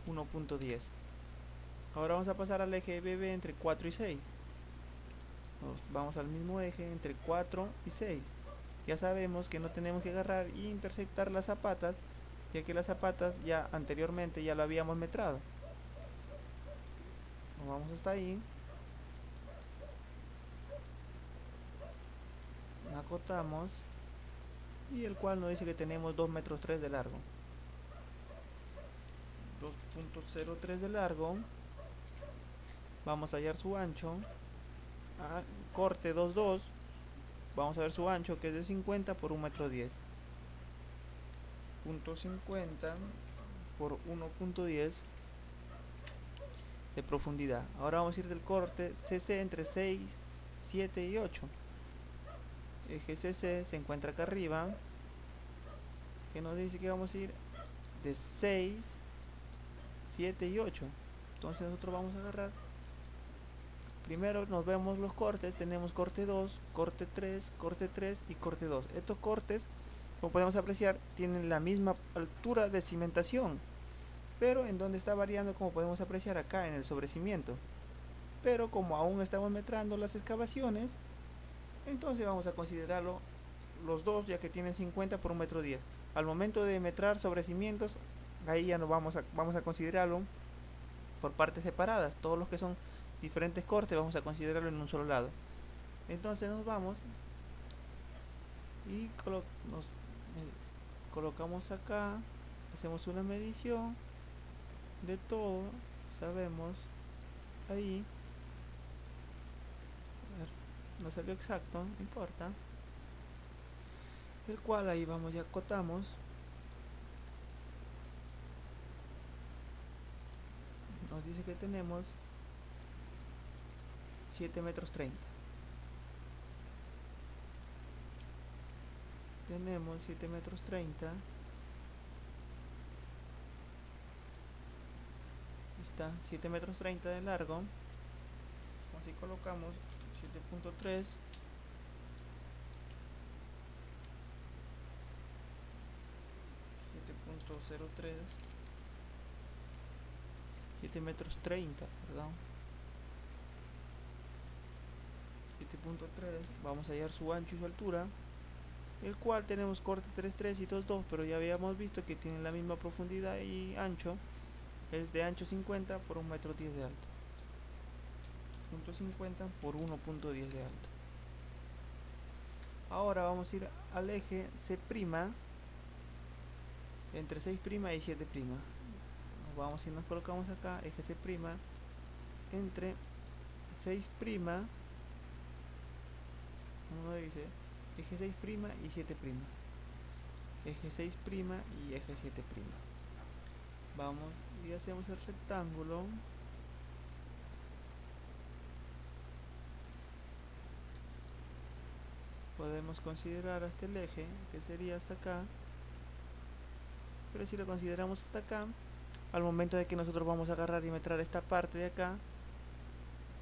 1.10. Ahora vamos a pasar al eje BB entre 4 y 6. Vamos al mismo eje entre 4 y 6. Ya sabemos que no tenemos que agarrar e interceptar las zapatas, ya que las zapatas ya anteriormente ya lo habíamos metrado. Nos vamos hasta ahí, acotamos, y el cual nos dice que tenemos 2 metros 3 de largo. 2.03 de largo. Vamos a hallar su ancho. Corte 2.2. Vamos a ver su ancho, que es de 50 por 1 metro 10. 0.50 por 1.10 de profundidad. Ahora vamos a ir del corte CC entre 6, 7 y 8. Eje CC se encuentra acá arriba, que nos dice que vamos a ir de 6, 7 y 8. Entonces nosotros vamos a agarrar, primero nos vemos los cortes. Tenemos corte 2, corte 3, corte 3 y corte 2. Estos cortes, como podemos apreciar, tienen la misma altura de cimentación, pero en donde está variando, como podemos apreciar acá en el sobrecimiento. Pero como aún estamos metrando las excavaciones, entonces vamos a considerarlo los dos, ya que tienen 50 por 1 metro 10. Al momento de metrar sobrecimientos, ahí ya no vamos a considerarlo por partes separadas. Todos los que son diferentes cortes vamos a considerarlo en un solo lado. Entonces nos vamos y colocamos acá, hacemos una medición de todo, sabemos ahí, no salió exacto, no importa, el cual ahí vamos y acotamos. Nos dice que tenemos 7 metros 30. Tenemos 7 metros 30. Está 7 metros 30 de largo. Así colocamos 7.3, 7.03, 7 metros 30, perdón, 7.3. Vamos a hallar su ancho y su altura, el cual tenemos corte 3.3 y 2.2, pero ya habíamos visto que tienen la misma profundidad y ancho. Es de ancho 50 por 1 metro 10 de alto. 0.50 por 1.10 de alto. Ahora vamos a ir al eje C' entre 6' y 7'. Vamos y nos colocamos acá, eje C' entre 6', como dice, eje 6' y 7'. Eje 6' y eje 7'. Vamos y hacemos el rectángulo. Podemos considerar hasta el eje, que sería hasta acá, pero si lo consideramos hasta acá, al momento de que nosotros vamos a agarrar y metrar esta parte de acá,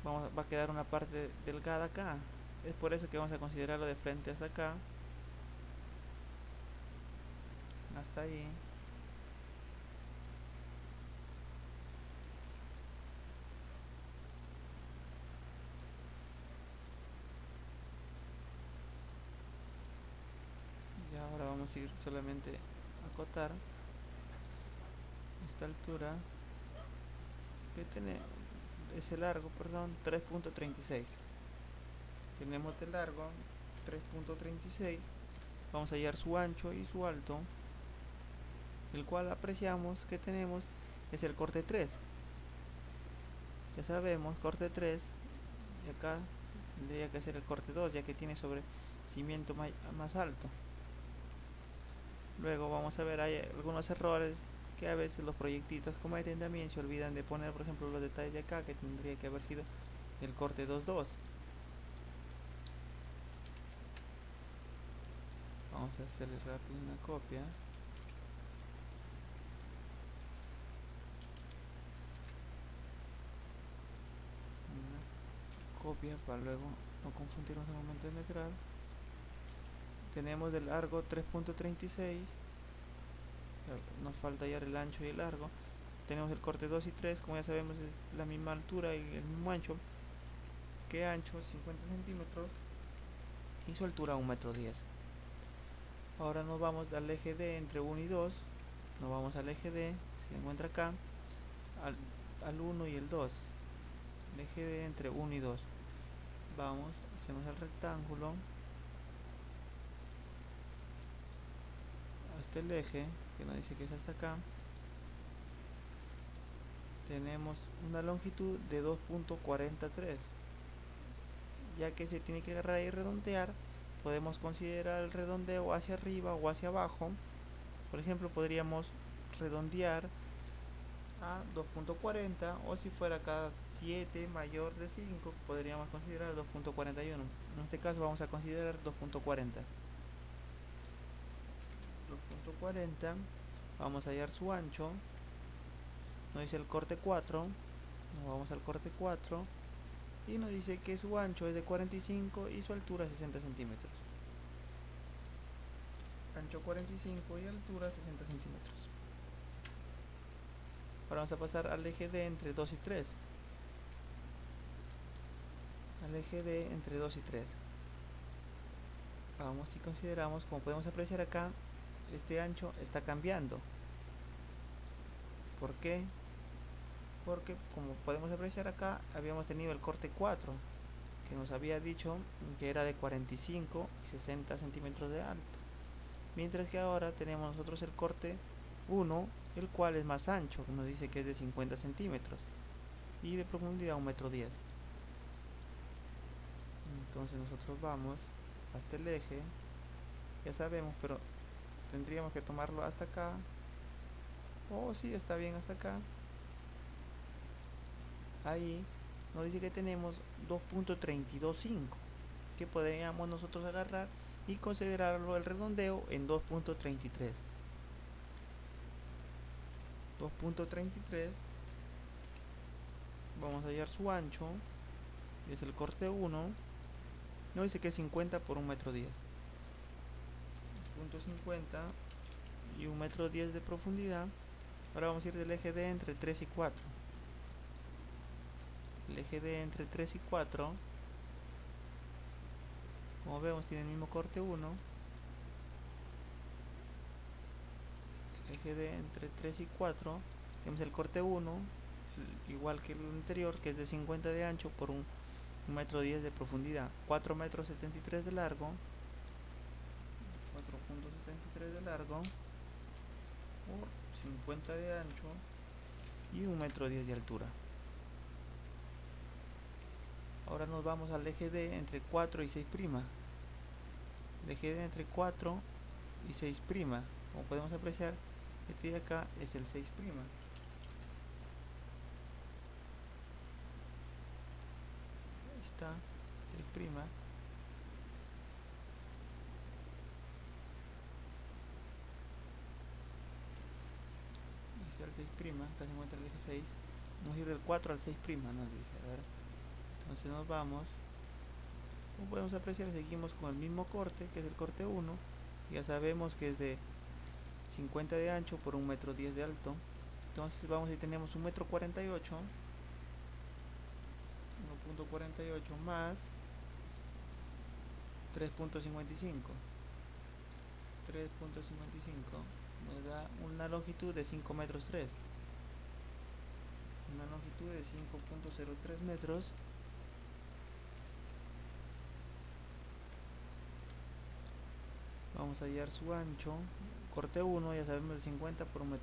va a quedar una parte delgada acá. Es por eso que vamos a considerarlo de frente hasta acá, hasta ahí. Y ahora vamos a ir solamente a acotar esta altura que tiene ese largo, perdón, 3.36. Tenemos de largo 3.36. Vamos a hallar su ancho y su alto, el cual apreciamos que tenemos es el corte 3. Ya sabemos, corte 3, y acá tendría que ser el corte 2, ya que tiene sobre cimiento más alto. Luego vamos a ver, hay algunos errores que a veces los proyectistas cometen también, se olvidan de poner por ejemplo los detalles de acá, que tendría que haber sido el corte 2.2. Vamos a hacerle rápido una copia. Una copia para luego no confundirnos al momento de metrar. Tenemos del largo 3.36. Nos falta hallar el ancho y el largo. Tenemos el corte 2 y 3, como ya sabemos es la misma altura y el mismo ancho. Que ancho 50 centímetros y su altura 1,10 m. Ahora nos vamos al eje D entre 1 y 2. Nos vamos al eje D, se encuentra acá, al 1 y el 2. El eje D entre 1 y 2. Vamos, hacemos el rectángulo hasta el eje, que nos dice que es hasta acá. Tenemos una longitud de 2.43. Ya que se tiene que agarrar y redondear, podemos considerar el redondeo hacia arriba o hacia abajo. Por ejemplo, podríamos redondear a 2.40, o si fuera cada 7 mayor de 5 podríamos considerar 2.41. En este caso vamos a considerar 2.40. Vamos a hallar su ancho, nos dice el corte 4, nos vamos al corte 4 y nos dice que su ancho es de 45 y su altura 60 centímetros. Ancho 45 y altura 60 centímetros. Ahora vamos a pasar al eje D entre 2 y 3. Al eje D entre 2 y 3. Vamos y consideramos, como podemos apreciar acá, este ancho está cambiando. ¿Por qué? Porque como podemos apreciar acá, habíamos tenido el corte 4, que nos había dicho que era de 45 y 60 centímetros de alto. Mientras que ahora tenemos nosotros el corte 1, el cual es más ancho, nos dice que es de 50 centímetros y de profundidad 1,10 m. Entonces nosotros vamos hasta el eje, ya sabemos, pero tendríamos que tomarlo hasta acá. Oh, sí, está bien hasta acá. Ahí nos dice que tenemos 2.325, que podríamos nosotros agarrar y considerarlo el redondeo en 2.33. 2.33. Vamos a hallar su ancho, es el corte 1. Nos dice que es 50 por 1,10 m. 50 y 1,10 m de profundidad. Ahora vamos a ir del eje D entre 3 y 4. El eje D entre 3 y 4, como vemos, tiene el mismo corte 1. El eje D entre 3 y 4, tenemos el corte 1, igual que el anterior, que es de 50 de ancho por 1,10 m de profundidad, 4,73 m de largo, 4.73 de largo por 50 de ancho y 1,10 m de altura. Ahora nos vamos al eje D entre 4 y 6'. El eje D entre 4 y 6'. Como podemos apreciar, este de acá es el 6'. Ahí está, 6'. Ahí está el 6', acá se encuentra el eje 6. Vamos a ir del 4 al 6', nos dice, a ver. Entonces nos vamos, como podemos apreciar, seguimos con el mismo corte, que es el corte 1. Ya sabemos que es de 50 de ancho por 1,10 m de alto. Entonces vamos y tenemos 1,48 m, 1.48 más 3.55. 3.55 nos da una longitud de 5,3 metros. Una longitud de 5.03 metros. Vamos a hallar su ancho, corte 1, ya sabemos de 50 por 1,10 m.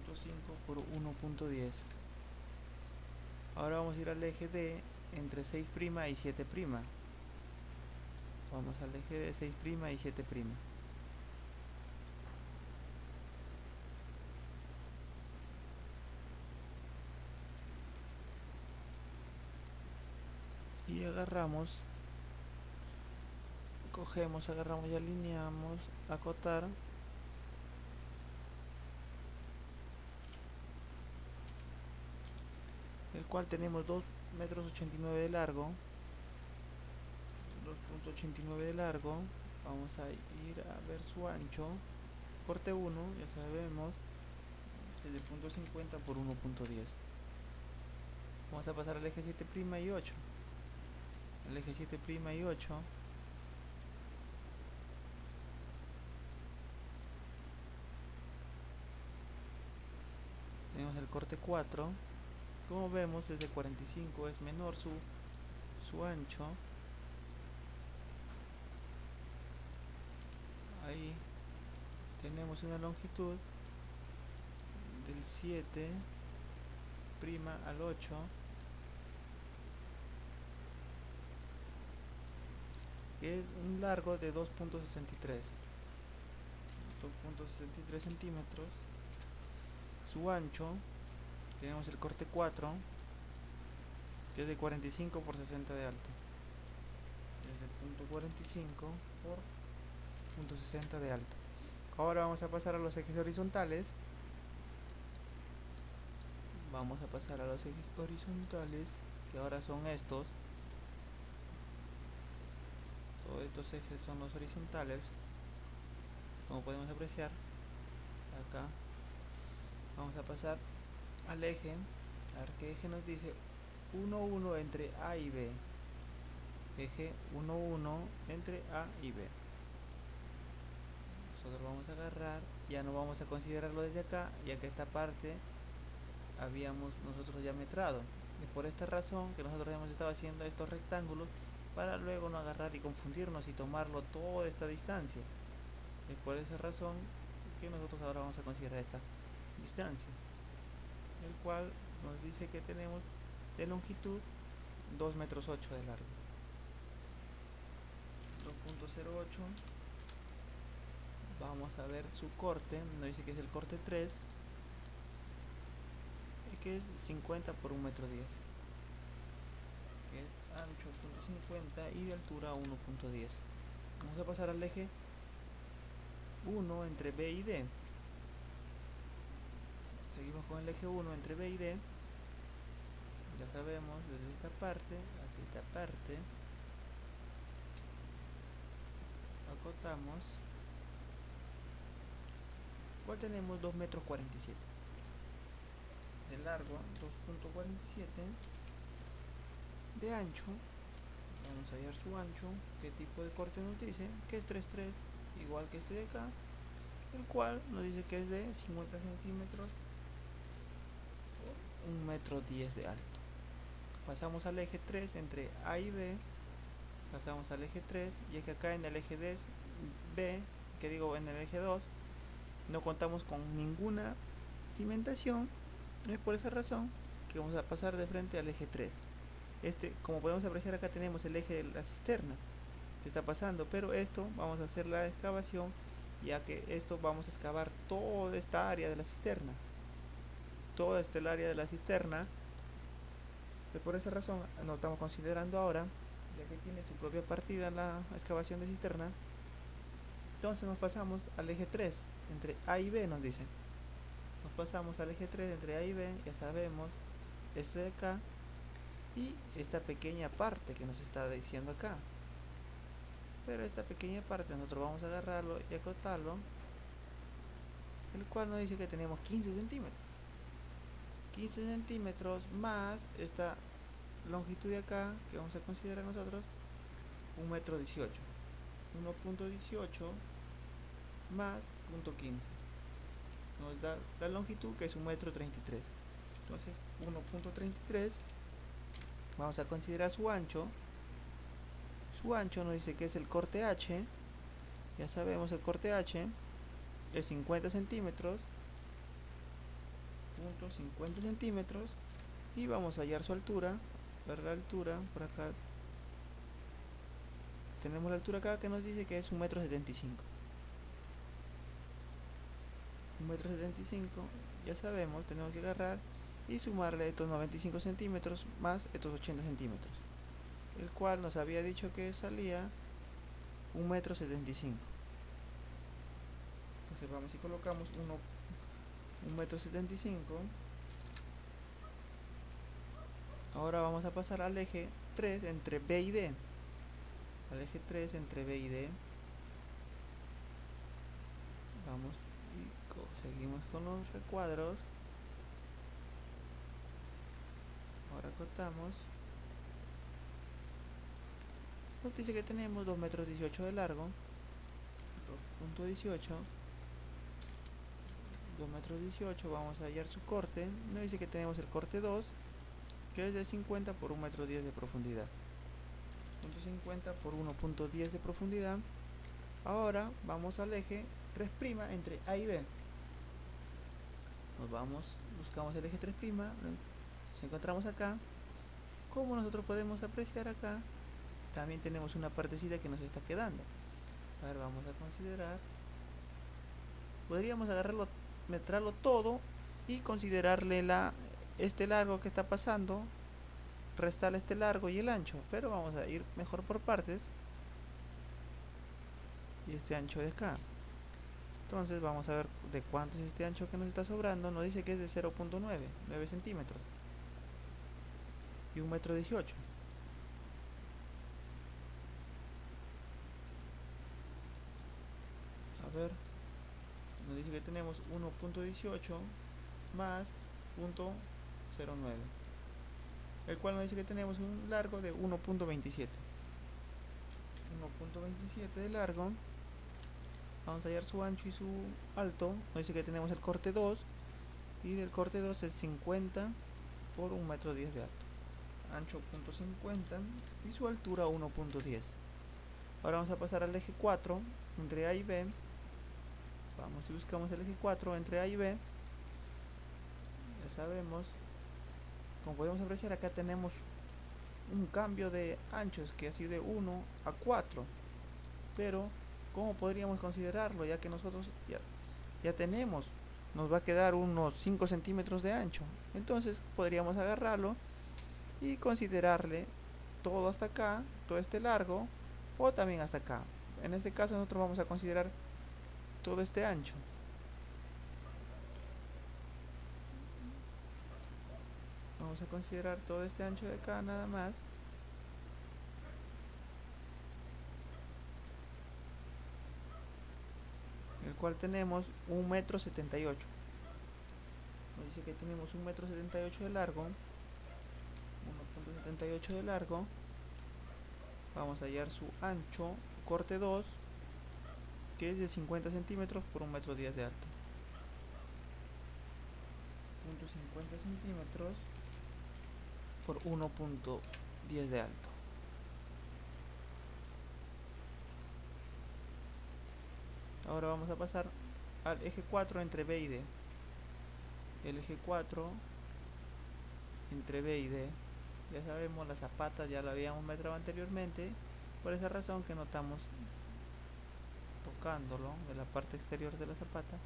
0.5 por 1.10. Ahora vamos a ir al eje D entre 6' y 7'. Vamos al eje de 6' y 7'. y agarramos, cogemos, agarramos y alineamos, acotar, el cual tenemos 2,89 m de largo, 2,89 de largo. Vamos a ir a ver su ancho, corte 1, ya sabemos, desde el punto 50 por 1,10. Vamos a pasar al eje 7' y 8. El eje 7' y 8. Tenemos el corte 4. Como vemos, desde 45 es menor su ancho. Ahí tenemos una longitud del 7' al 8, que es un largo de 2,63 centímetros. Su ancho, tenemos el corte 4, que es de 45 por 60 de alto, desde el punto 45 por punto 60 de alto. Ahora vamos a pasar a los ejes horizontales. Vamos a pasar a los ejes horizontales, que ahora son estos. Todos estos ejes son los horizontales, como podemos apreciar acá. Vamos a pasar al eje, a ver qué eje nos dice. 1, 1 entre A y B. Eje 1, 1 entre A y B. Nosotros vamos a agarrar, ya no vamos a considerarlo desde acá, ya que esta parte habíamos nosotros ya metrado. Y por esta razón que nosotros hemos estado haciendo estos rectángulos, para luego no agarrar y confundirnos y tomarlo toda esta distancia. Es por esa razón que nosotros ahora vamos a considerar esta distancia, el cual nos dice que tenemos de longitud 2,8 metros de largo. 2,08. Vamos a ver su corte, nos dice que es el corte 3, y que es 50 por 1,10 m, que es ancho 0,50 y de altura 1,10. Vamos a pasar al eje 1 entre B y D. Seguimos con el eje 1 entre B y D. Ya sabemos, desde esta parte hasta esta parte acotamos, igual tenemos 2,47 metros de largo, 2,47 de ancho. Vamos a hallar su ancho, qué tipo de corte nos dice, que es 3,3, igual que este de acá, el cual nos dice que es de 50 centímetros por 1,10 metros de alto. Pasamos al eje 3 entre A y B. Pasamos al eje 3, y es que acá en el eje B, que digo en el eje 2, no contamos con ninguna cimentación. Es por esa razón que vamos a pasar de frente al eje 3. Como podemos apreciar, acá tenemos el eje de la cisterna que está pasando, pero esto vamos a hacer la excavación, ya que esto vamos a excavar toda esta área de la cisterna, toda esta área de la cisterna. Por esa razón no estamos considerando ahora, ya que tiene su propia partida en la excavación de cisterna. Entonces nos pasamos al eje 3 entre A y B, nos dice. Nos pasamos al eje 3 entre A y B, ya sabemos, este de acá y esta pequeña parte que nos está diciendo acá. Pero esta pequeña parte nosotros vamos a agarrarlo y acotarlo, el cual nos dice que tenemos 15 centímetros. 15 centímetros más esta longitud de acá, que vamos a considerar nosotros 1,18 metros. 1,18 más 0,15 nos da la longitud, que es 1,33 m. Entonces 1,33. Vamos a considerar su ancho. Su ancho nos dice que es el corte H. Ya sabemos, el corte H es 50 centímetros. 50 centímetros. Y vamos a hallar su altura. Ver la altura por acá. Tenemos la altura acá, que nos dice que es 1,75 m. 1,75 m. Ya sabemos, tenemos que agarrar y sumarle estos 95 centímetros más estos 80 centímetros. el cual nos había dicho que salía 1,75 m. Entonces vamos y colocamos 1,75 m. Ahora vamos a pasar al eje 3 entre B y D. Al eje 3 entre B y D. Vamos y seguimos con los recuadros. Ahora cortamos. Nos dice que tenemos 2,18 m de largo. 2,18. 2,18 m. Vamos a hallar su corte. Nos dice que tenemos el corte 2, que es de 50 por 1,10 m de profundidad. 50 por 1,10 de profundidad. Ahora vamos al eje 3' entre A y B. Nos vamos, buscamos el eje 3', nos encontramos acá. Como nosotros podemos apreciar acá, también tenemos una partecita que nos está quedando. A ver, vamos a considerar. Podríamos agarrarlo, metrarlo todo y considerarle este largo que está pasando, restarle este largo y el ancho, pero vamos a ir mejor por partes. Y este ancho de acá, entonces vamos a ver de cuánto es este ancho que nos está sobrando. Nos dice que es de 0,9 centímetros y 1,18 m. A ver, nos dice que tenemos 1,18 más 0,09, el cual nos dice que tenemos un largo de 1,27 de largo. Vamos a hallar su ancho y su alto. Nos dice que tenemos el corte 2, y del corte 2 es 50 por 1,10 m de alto, ancho 0,50 y su altura 1,10. Ahora vamos a pasar al eje 4 entre A y B. Vamos y buscamos el eje 4 entre A y B. Ya sabemos, como podemos apreciar, acá tenemos un cambio de anchos que ha sido de 1 a 4, pero ¿cómo podríamos considerarlo? Ya que nosotros ya tenemos, nos va a quedar unos 5 centímetros de ancho. Entonces podríamos agarrarlo y considerarle todo hasta acá, todo este largo, o también hasta acá. En este caso nosotros vamos a considerar todo este ancho. Vamos a considerar todo este ancho de acá nada más. El cual tenemos 1,78 m. Nos dice que tenemos 1,78 m de largo, 1,78 de largo. Vamos a hallar su ancho, su corte 2, que es de 50 centímetros por 1,10 m de alto. 50 centímetros por 1,10 de alto. Ahora vamos a pasar al eje 4 entre B y D. El eje 4 entre B y D, ya sabemos, la zapata ya la habíamos metrado anteriormente, por esa razón que notamos tocándolo de la parte exterior de la zapata,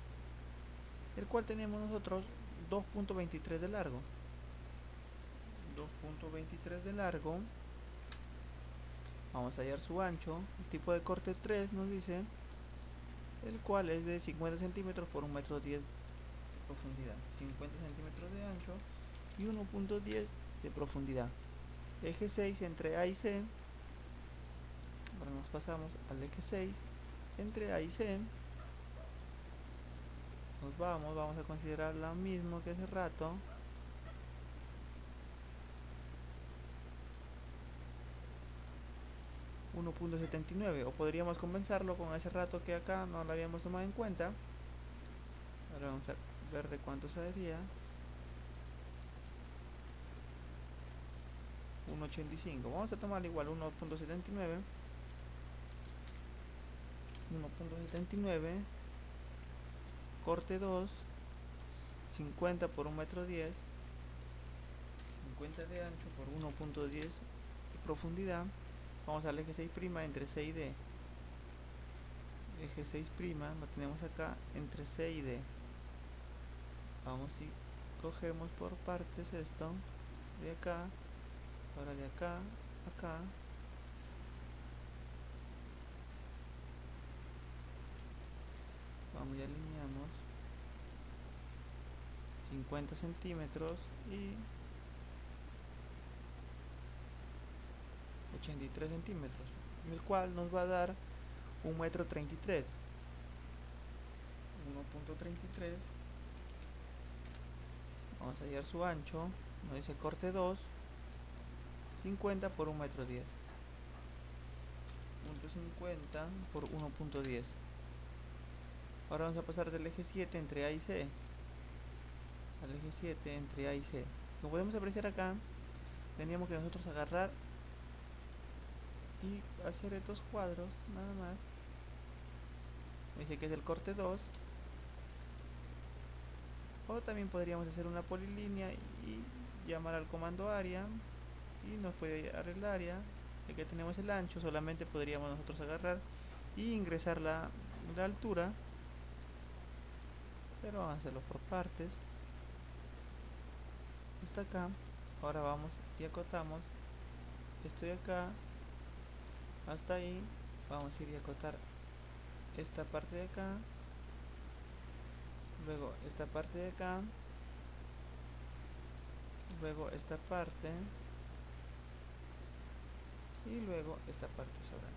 el cual tenemos nosotros 2,23 de largo. 2,23 de largo. Vamos a hallar su ancho, el tipo de corte 3 nos dice, el cual es de 50 centímetros por 1,10 m de profundidad. 50 centímetros de ancho y 1,10 de profundidad. Eje 6 entre A y C. Ahora nos pasamos al eje 6 entre A y C. Nos vamos a considerar lo mismo que hace rato. .79, o podríamos compensarlo con ese rato que acá no lo habíamos tomado en cuenta. Ahora vamos a ver de cuánto saldría. 1,85. Vamos a tomar igual 1,79. 1,79. Corte 2. 50 por 1,10 m. 50 de ancho por 1,10 de profundidad. Vamos al eje 6' entre C y D. Eje 6' lo tenemos acá entre C y D. Vamos y cogemos por partes esto de acá, ahora de acá acá. Vamos y alineamos 50 centímetros y 83 centímetros, el cual nos va a dar 1,33 m. 1,33. Vamos a hallar su ancho, nos dice corte 2, 50 por 1,10 m. 50 por 1,10. Ahora vamos a pasar del eje 7 entre A y C al eje 7 entre A y C. Como podemos apreciar acá, teníamos que nosotros agarrar y hacer estos cuadros nada más. Dice que es el corte 2, o también podríamos hacer una polilínea y llamar al comando área y nos puede dar el área. Ya que tenemos el ancho, solamente podríamos nosotros agarrar y ingresar la altura, pero vamos a hacerlo por partes. Está acá. Ahora vamos y acotamos esto de acá hasta ahí. Vamos a ir y acotar esta parte de acá, luego esta parte de acá, luego esta parte y luego esta parte sobrante.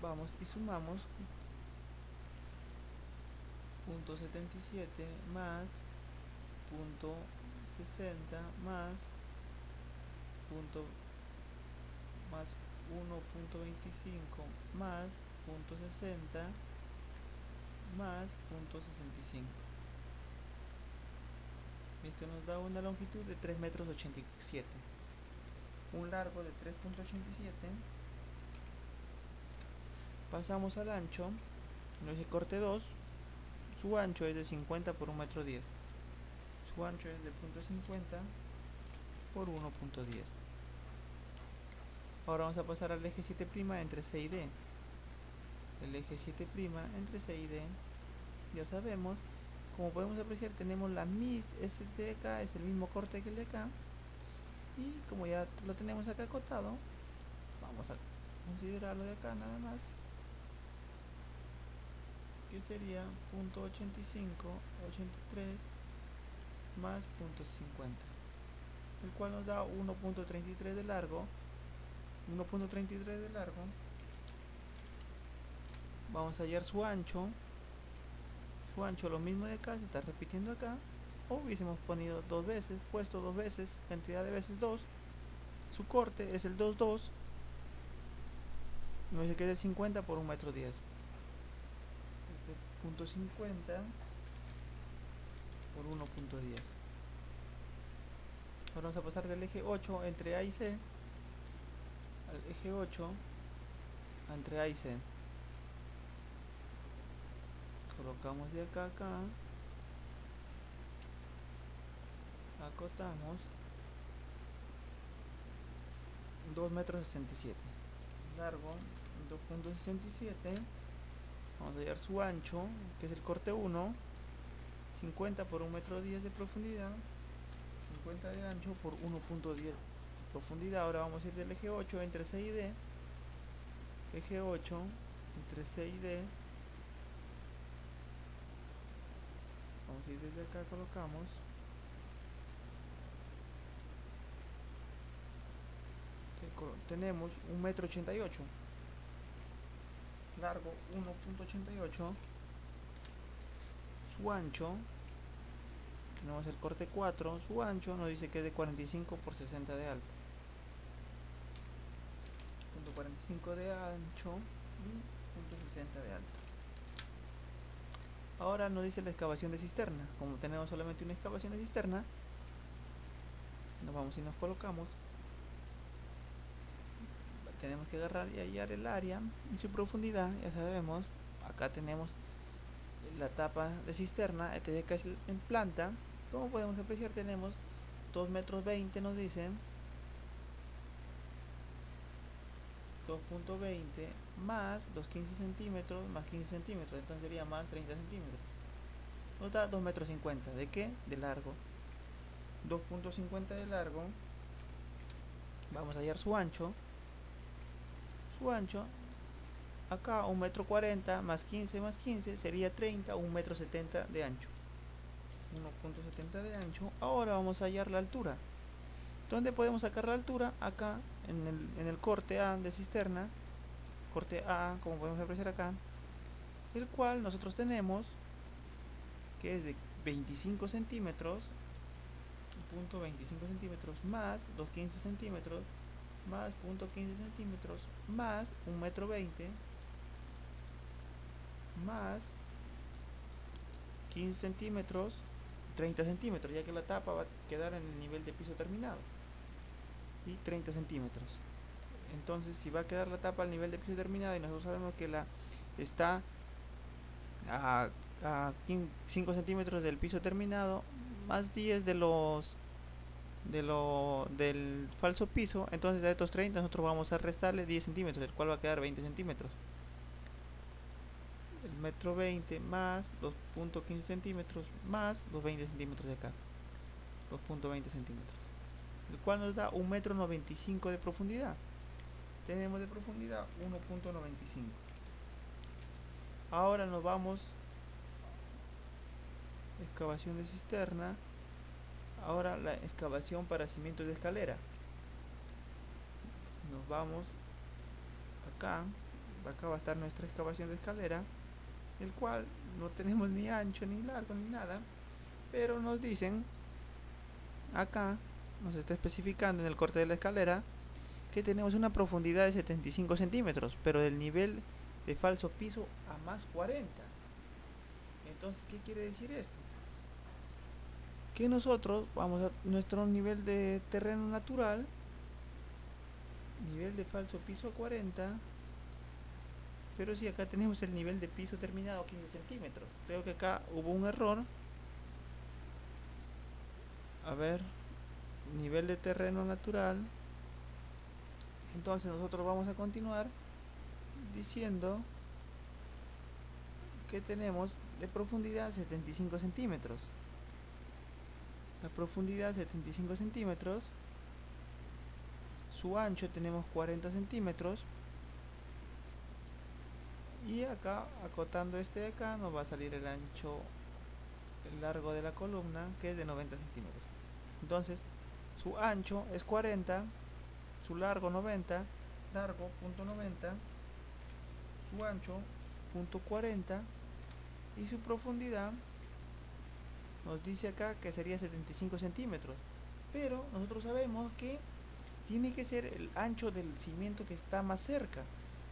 Vamos y sumamos .77 más .60 más más 1.25 más .60 más .65. Esto nos da una longitud de 3,87 m, un largo de 3,87. Pasamos al ancho, nos dice corte 2, su ancho es de 50 por 1,10 m. Su ancho es de .50 por 1,10. Ahora vamos a pasar al eje 7' entre C y D. El eje 7' entre C y D, ya sabemos, como podemos apreciar, tenemos la misma, este de acá es el mismo corte que el de acá, y como ya lo tenemos acá acotado, vamos a considerarlo de acá nada más, que sería .85, 83 más .50, el cual nos da 1.33 de largo. 1.33 de largo. Vamos a hallar su ancho. Su ancho, lo mismo de acá, se está repitiendo acá. O hubiésemos puesto dos veces, cantidad de veces 2. Su corte es el 2,2. Nos dice que es de 50 por 1,10 m. Este .50 por 1,10. Ahora vamos a pasar del eje 8 entre A y C al eje 8 entre A y C. Colocamos de acá a acá, acotamos 2,67 m, largo 2,67. Vamos a hallar su ancho, que es el corte 1, 50 por 1,10 m de profundidad, 50 de ancho por 1,10 de profundidad. Ahora vamos a ir del eje 8 entre C y D, eje 8 entre C y D. Vamos a ir desde acá, colocamos tenemos 1,88 m, largo 1,88 m, su ancho, tenemos el corte 4, su ancho nos dice que es de 45 por 60 de alto, 0.45 de ancho y 0.60 de alto. Ahora nos dice la excavación de cisterna. Como tenemos solamente una excavación de cisterna, nos vamos y nos colocamos. Tenemos que agarrar y hallar el área y su profundidad. Ya sabemos, acá tenemos la tapa de cisterna, este de acá es en planta. Como podemos apreciar, tenemos 2,20 m, nos dice 2,20 más los 15 centímetros más 15 centímetros, entonces sería más 30 centímetros. Nos da 2,50 m. ¿De qué? De largo. 2,50 de largo Vamos a hallar su ancho. Su ancho, acá 1,40 m más 15 más 15 sería 30, 1,70 m de ancho. 1,70 de ancho. Ahora vamos a hallar la altura. ¿Dónde podemos sacar la altura? Acá en el corte A de cisterna, corte A, como podemos apreciar acá, el cual nosotros tenemos que es de 25 centímetros, punto 25 centímetros más los 15 centímetros más punto 15 centímetros más 1,20 m más 15 centímetros, 30 centímetros, ya que la tapa va a quedar en el nivel de piso terminado, y 30 centímetros. Entonces, si va a quedar la tapa al nivel de piso terminado y nosotros sabemos que la está a 5 centímetros del piso terminado, más 10 del falso piso, entonces a estos 30 nosotros vamos a restarle 10 centímetros, el cual va a quedar 20 centímetros. El 1,20 m más los 0,15 centímetros más los 20 centímetros de acá, los 0,20 centímetros, el cual nos da 1,95 m de profundidad. Tenemos de profundidad 1,95. Ahora nos vamos a excavación de cisterna. Ahora la excavación para cimientos de escalera. Nos vamos acá va a estar nuestra excavación de escalera, el cual no tenemos ni ancho ni largo ni nada, pero nos dicen acá, nos está especificando en el corte de la escalera que tenemos una profundidad de 75 centímetros, pero del nivel de falso piso a más 40. Entonces, ¿qué quiere decir esto? Que nosotros vamos a nuestro nivel de terreno natural, nivel de falso piso a 40, pero si acá tenemos el nivel de piso terminado 15 centímetros. Creo que acá hubo un error. A ver, nivel de terreno natural. Entonces nosotros vamos a continuar diciendo que tenemos de profundidad 75 centímetros. La profundidad 75 centímetros. Su ancho tenemos 40 centímetros. Y acá, acotando este de acá, nos va a salir el ancho, el largo de la columna, que es de 90 centímetros. Entonces, su ancho es 40, su largo 90, largo punto 90, su ancho punto 40 y su profundidad nos dice acá que sería 75 centímetros. Pero nosotros sabemos que tiene que ser el ancho del cimiento que está más cerca,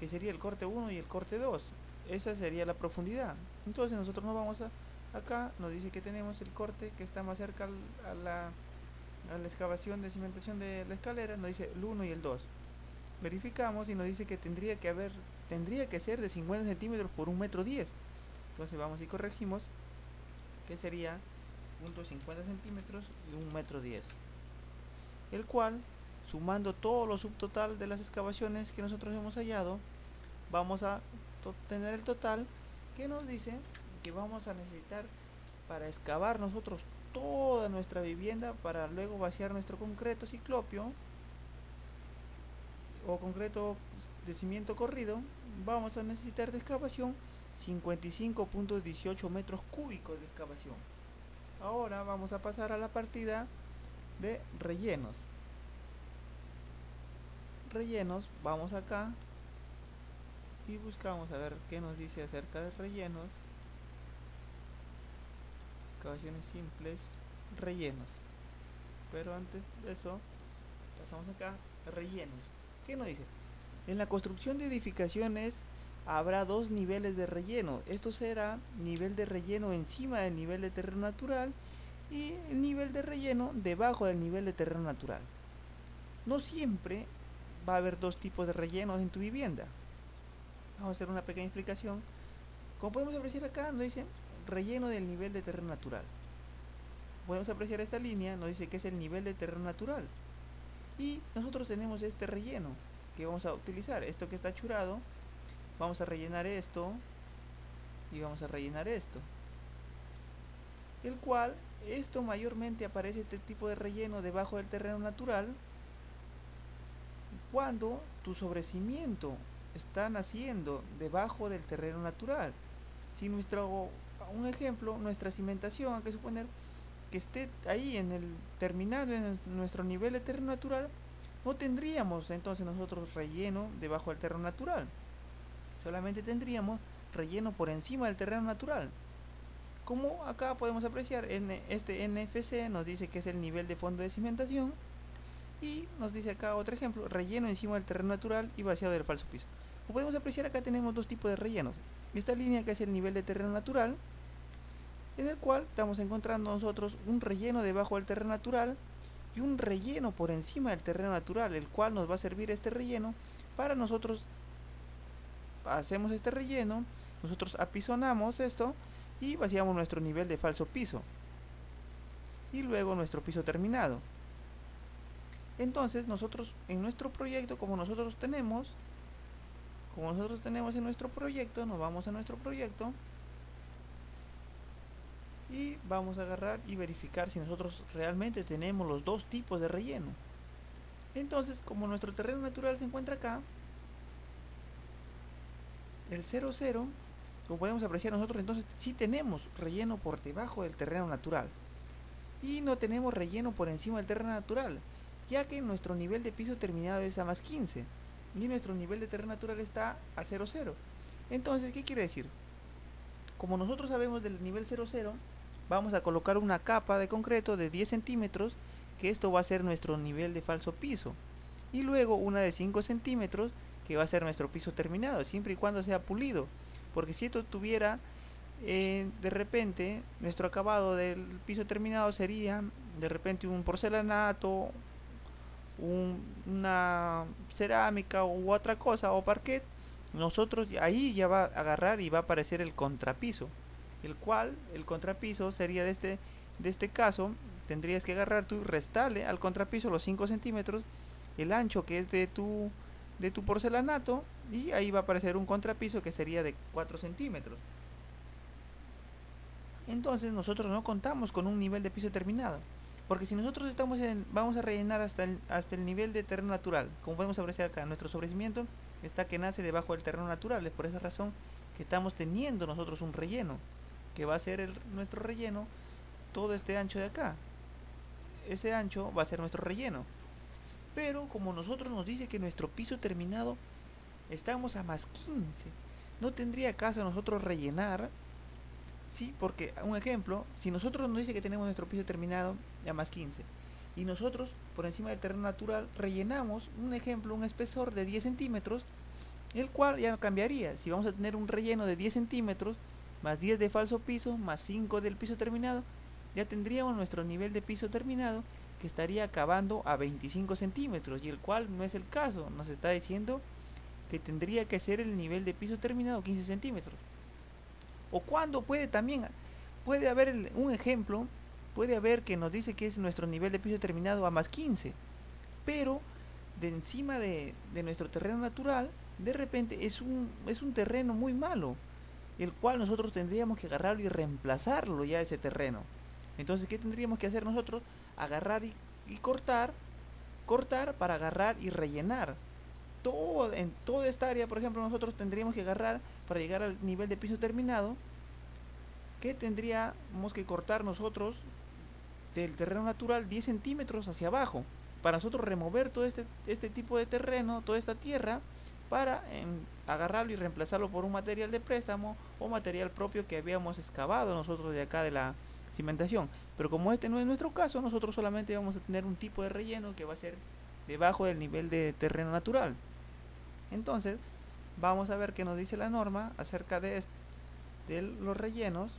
que sería el corte 1 y el corte 2. Esa sería la profundidad. Entonces nosotros nos vamos a acá, nos dice que tenemos el corte que está más cerca a la excavación de cimentación de la escalera, nos dice el 1 y el 2. Verificamos y nos dice que tendría que ser de 50 centímetros por 1,10 m. Entonces vamos y corregimos, que sería 0,50 centímetros y 1,10 m. El cual, sumando todo lo subtotal de las excavaciones que nosotros hemos hallado, vamos a tener el total que nos dice que vamos a necesitar para excavar nosotros toda nuestra vivienda, para luego vaciar nuestro concreto ciclopio o concreto de cimiento corrido. Vamos a necesitar de excavación 55,18 metros cúbicos de excavación. Ahora vamos a pasar a la partida de rellenos. Vamos acá y buscamos a ver qué nos dice acerca de rellenos. Excavaciones simples, rellenos. Pero antes de eso, pasamos acá, rellenos. ¿Qué nos dice? En la construcción de edificaciones habrá dos niveles de relleno. Esto será nivel de relleno encima del nivel de terreno natural y el nivel de relleno debajo del nivel de terreno natural. No siempre va a haber dos tipos de rellenos en tu vivienda. Vamos a hacer una pequeña explicación. Como podemos apreciar acá, nos dice relleno del nivel de terreno natural. Podemos apreciar esta línea, nos dice que es el nivel de terreno natural. Y nosotros tenemos este relleno que vamos a utilizar. Esto que está churado, vamos a rellenar esto y vamos a rellenar esto. El cual, esto mayormente aparece este tipo de relleno debajo del terreno natural. cuando tu sobrecimiento está naciendo debajo del terreno natural. Si un ejemplo, nuestra cimentación, hay que suponer que esté ahí en el terminado en nuestro nivel de terreno natural, no tendríamos entonces nosotros relleno debajo del terreno natural, solamente tendríamos relleno por encima del terreno natural. Como acá podemos apreciar, este NFC nos dice que es el nivel de fondo de cimentación y nos dice acá otro ejemplo, relleno encima del terreno natural y vaciado del falso piso. Como podemos apreciar, acá tenemos dos tipos de rellenos. Esta línea que es el nivel de terreno natural, en el cual estamos encontrando nosotros un relleno debajo del terreno natural y un relleno por encima del terreno natural, el cual nos va a servir este relleno para nosotros. Hacemos este relleno, nosotros apisonamos esto y vaciamos nuestro nivel de falso piso y luego nuestro piso terminado. Entonces nosotros en nuestro proyecto, como nosotros tenemos en nuestro proyecto, nos vamos a nuestro proyecto y vamos a agarrar y verificar si nosotros realmente tenemos los dos tipos de relleno. Entonces, como nuestro terreno natural se encuentra acá, el 00, como podemos apreciar nosotros, entonces sí tenemos relleno por debajo del terreno natural y no tenemos relleno por encima del terreno natural, ya que nuestro nivel de piso terminado es a más 15 y nuestro nivel de terreno natural está a 00. Entonces, ¿qué quiere decir? Como nosotros sabemos del nivel 00, vamos a colocar una capa de concreto de 10 centímetros, que esto va a ser nuestro nivel de falso piso, y luego una de 5 centímetros, que va a ser nuestro piso terminado, siempre y cuando sea pulido, porque si esto tuviera de repente nuestro acabado del piso terminado sería de repente un porcelanato, una cerámica u otra cosa o parquet, nosotros ahí ya va a agarrar y va a aparecer el contrapiso, el cual el contrapiso sería de este caso, tendrías que agarrar tú y restarle al contrapiso los 5 centímetros, el ancho que es de tu porcelanato, y ahí va a aparecer un contrapiso que sería de 4 centímetros. Entonces nosotros no contamos con un nivel de piso terminado, porque si nosotros vamos a rellenar hasta el nivel de terreno natural, como podemos apreciar acá, nuestro sobrecimiento está que nace debajo del terreno natural, es por esa razón que estamos teniendo nosotros un relleno, que va a ser nuestro relleno, todo este ancho de acá, ese ancho va a ser nuestro relleno. Pero como nosotros nos dice que nuestro piso terminado estamos a más 15, no tendría caso nosotros rellenar. Sí, porque un ejemplo, si nosotros nos dice que tenemos nuestro piso terminado a más 15 y nosotros por encima del terreno natural rellenamos, un ejemplo, un espesor de 10 centímetros, el cual ya no cambiaría. Si vamos a tener un relleno de 10 centímetros más 10 de falso piso más 5 del piso terminado, ya tendríamos nuestro nivel de piso terminado, que estaría acabando a 25 centímetros, y el cual no es el caso. Nos está diciendo que tendría que ser el nivel de piso terminado 15 centímetros. O cuando puede haber un ejemplo, puede haber que nos dice que es nuestro nivel de piso terminado a más 15, pero de encima de nuestro terreno natural, de repente es un terreno muy malo, el cual nosotros tendríamos que agarrarlo y reemplazarlo ya ese terreno. Entonces, ¿qué tendríamos que hacer nosotros? Agarrar y cortar para agarrar y rellenar. En toda esta área, por ejemplo, nosotros tendríamos que agarrar para llegar al nivel de piso terminado, que tendríamos que cortar nosotros del terreno natural 10 centímetros hacia abajo, para nosotros remover todo este tipo de terreno, toda esta tierra, para agarrarlo y reemplazarlo por un material de préstamo o material propio que habíamos excavado nosotros de acá de la cimentación. Pero como este no es nuestro caso, nosotros solamente vamos a tener un tipo de relleno que va a ser debajo del nivel de terreno natural. Entonces, vamos a ver qué nos dice la norma acerca de los rellenos.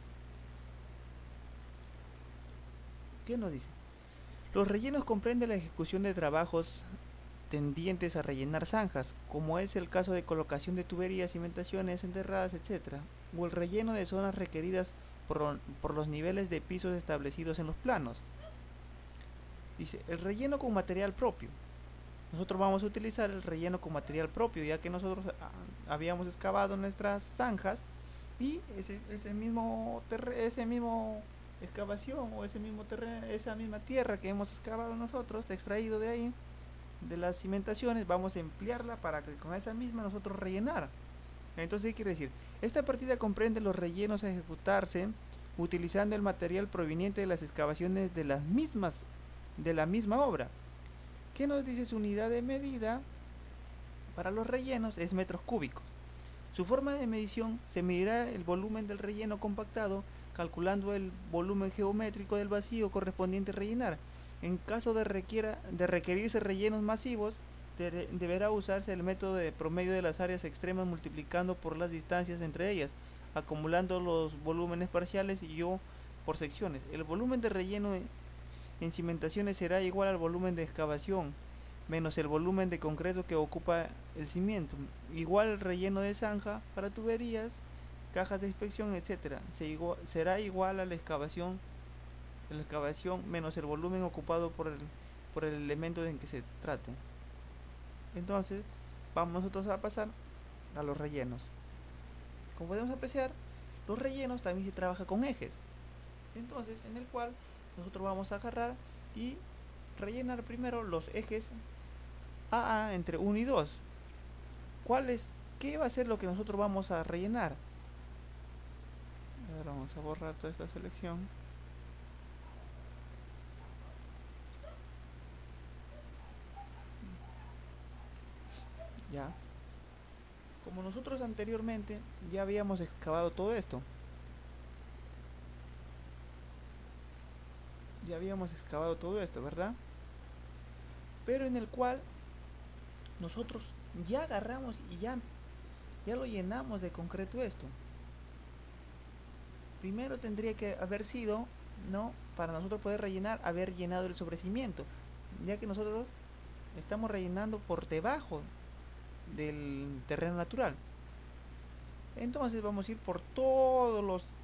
¿Qué nos dice? Los rellenos comprenden la ejecución de trabajos tendientes a rellenar zanjas, como es el caso de colocación de tuberías, cimentaciones, enterradas, etc., o el relleno de zonas requeridas por los niveles de pisos establecidos en los planos. Dice, el relleno con material propio. Nosotros vamos a utilizar el relleno con material propio, ya que nosotros habíamos excavado nuestras zanjas y ese mismo excavación o esa misma tierra que hemos excavado nosotros, extraído de ahí, de las cimentaciones vamos a emplearla para que con esa misma nosotros rellenar. Entonces, ¿qué quiere decir? Esta partida comprende los rellenos a ejecutarse utilizando el material proveniente de las excavaciones de la misma obra. ¿Qué nos dice su unidad de medida? Para los rellenos es metros cúbicos. Su forma de medición se medirá el volumen del relleno compactado calculando el volumen geométrico del vacío correspondiente a rellenar. En caso de requerirse rellenos masivos, deberá usarse el método de promedio de las áreas extremas multiplicando por las distancias entre ellas, acumulando los volúmenes parciales y o por secciones. El volumen de relleno en cimentaciones será igual al volumen de excavación menos el volumen de concreto que ocupa el cimiento, igual el relleno de zanja para tuberías, cajas de inspección, etc. Será igual a la excavación menos el volumen ocupado por el elemento en que se trate. Entonces, vamos nosotros a pasar a los rellenos. Como podemos apreciar, los rellenos también se trabaja con ejes. Entonces, en el cual nosotros vamos a agarrar y rellenar primero los ejes AA entre 1 y 2. ¿Qué va a ser lo que nosotros vamos a rellenar? Ahora vamos a borrar toda esta selección. Ya. Como nosotros anteriormente ya habíamos excavado todo esto. ¿Verdad? Pero en el cual nosotros ya agarramos y ya lo llenamos de concreto esto. Primero tendría que haber sido, ¿no? Para nosotros poder rellenar, haber llenado el sobrecimiento, ya que nosotros estamos rellenando por debajo del terreno natural. Entonces vamos a ir por toda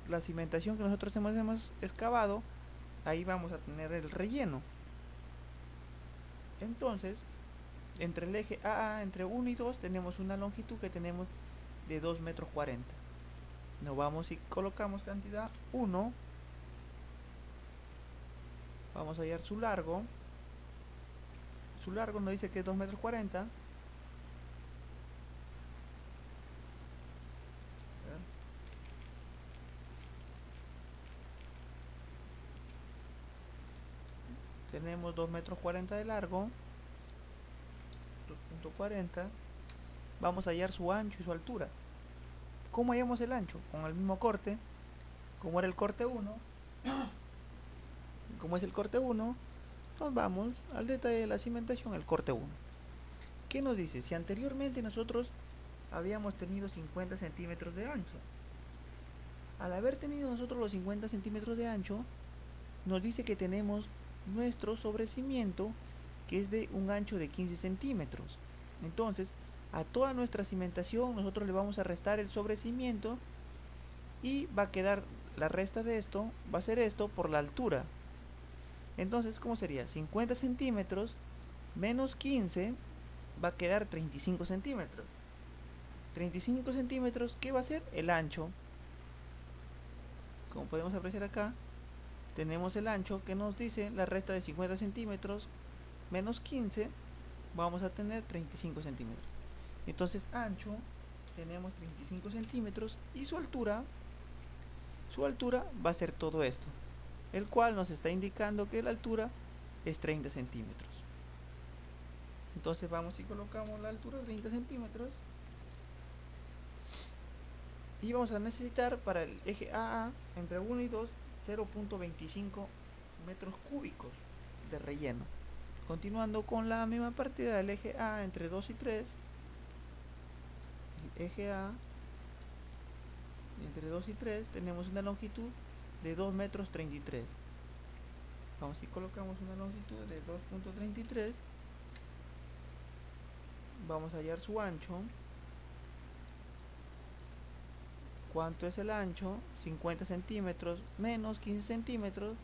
la cimentación que nosotros hemos excavado. Ahí vamos a tener el relleno. Entonces, entre el eje AA, entre 1 y 2, tenemos una longitud que tenemos de 2,40 metros. Nos vamos y colocamos cantidad 1. Vamos a hallar su largo. Su largo nos dice que es 2,40 metros. Tenemos 2,40 metros de largo, 2,40. Vamos a hallar su ancho y su altura. ¿Cómo hallamos el ancho? Con el mismo corte, como era el corte 1. Como es el corte 1, nos vamos al detalle de la cimentación, el corte 1. ¿Qué nos dice? Si anteriormente nosotros habíamos tenido 50 centímetros de ancho, al haber tenido nosotros los 50 centímetros de ancho, nos dice que tenemos nuestro sobrecimiento, que es de un ancho de 15 centímetros. Entonces, a toda nuestra cimentación nosotros le vamos a restar el sobrecimiento y va a quedar la resta de esto, va a ser esto por la altura. Entonces, ¿cómo sería? 50 centímetros menos 15 va a quedar 35 centímetros. 35 centímetros, ¿qué va a ser? El ancho. Como podemos apreciar acá, tenemos el ancho que nos dice la resta de 50 centímetros menos 15, vamos a tener 35 centímetros. Entonces, ancho, tenemos 35 centímetros y su altura va a ser todo esto, el cual nos está indicando que la altura es 30 centímetros. Entonces vamos y colocamos la altura 30 centímetros y vamos a necesitar para el eje AA entre 1 y 2 0,25 metros cúbicos de relleno. Continuando con la misma partida del eje A entre 2 y 3, el eje A entre 2 y 3 tenemos una longitud de 2,33 metros. Vamos y colocamos una longitud de 2,33. Vamos a hallar su ancho. ¿Cuánto es el ancho? 50 centímetros menos 15 centímetros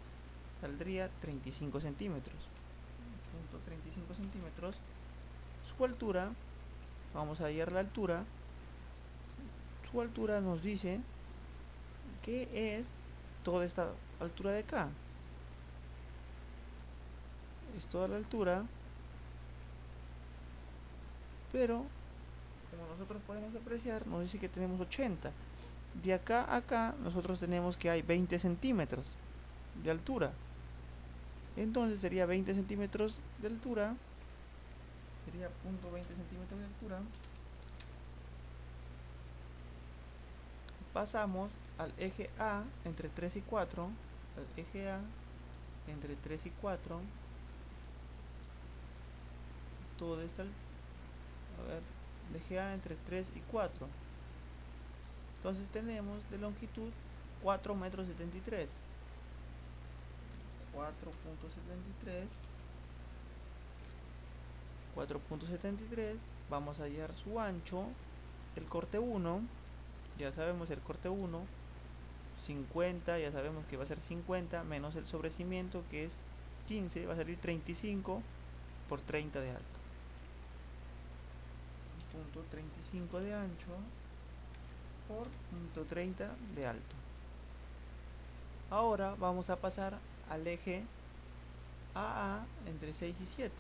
saldría 35 centímetros. 35 centímetros. Su altura, vamos a hallar la altura. Su altura nos dice que es toda esta altura de acá. Es toda la altura pero como nosotros podemos apreciar, nos dice que tenemos 80. De acá a acá nosotros tenemos que hay 20 centímetros de altura. Entonces sería 20 centímetros de altura, sería punto 20 centímetros de altura. Pasamos al eje A entre 3 y 4, al eje A entre 3 y 4, todo está, a ver, el eje A entre 3 y 4. Entonces tenemos de longitud 4 metros 73. 4.73, 4.73, vamos a hallar su ancho, el corte 1, ya sabemos el corte 1, 50, ya sabemos que va a ser 50, menos el sobrecimiento que es 15, va a salir 35 por 30 de alto. Punto 35 de ancho por punto 30 de alto. Ahora vamos a pasar al eje AA entre 6 y 7.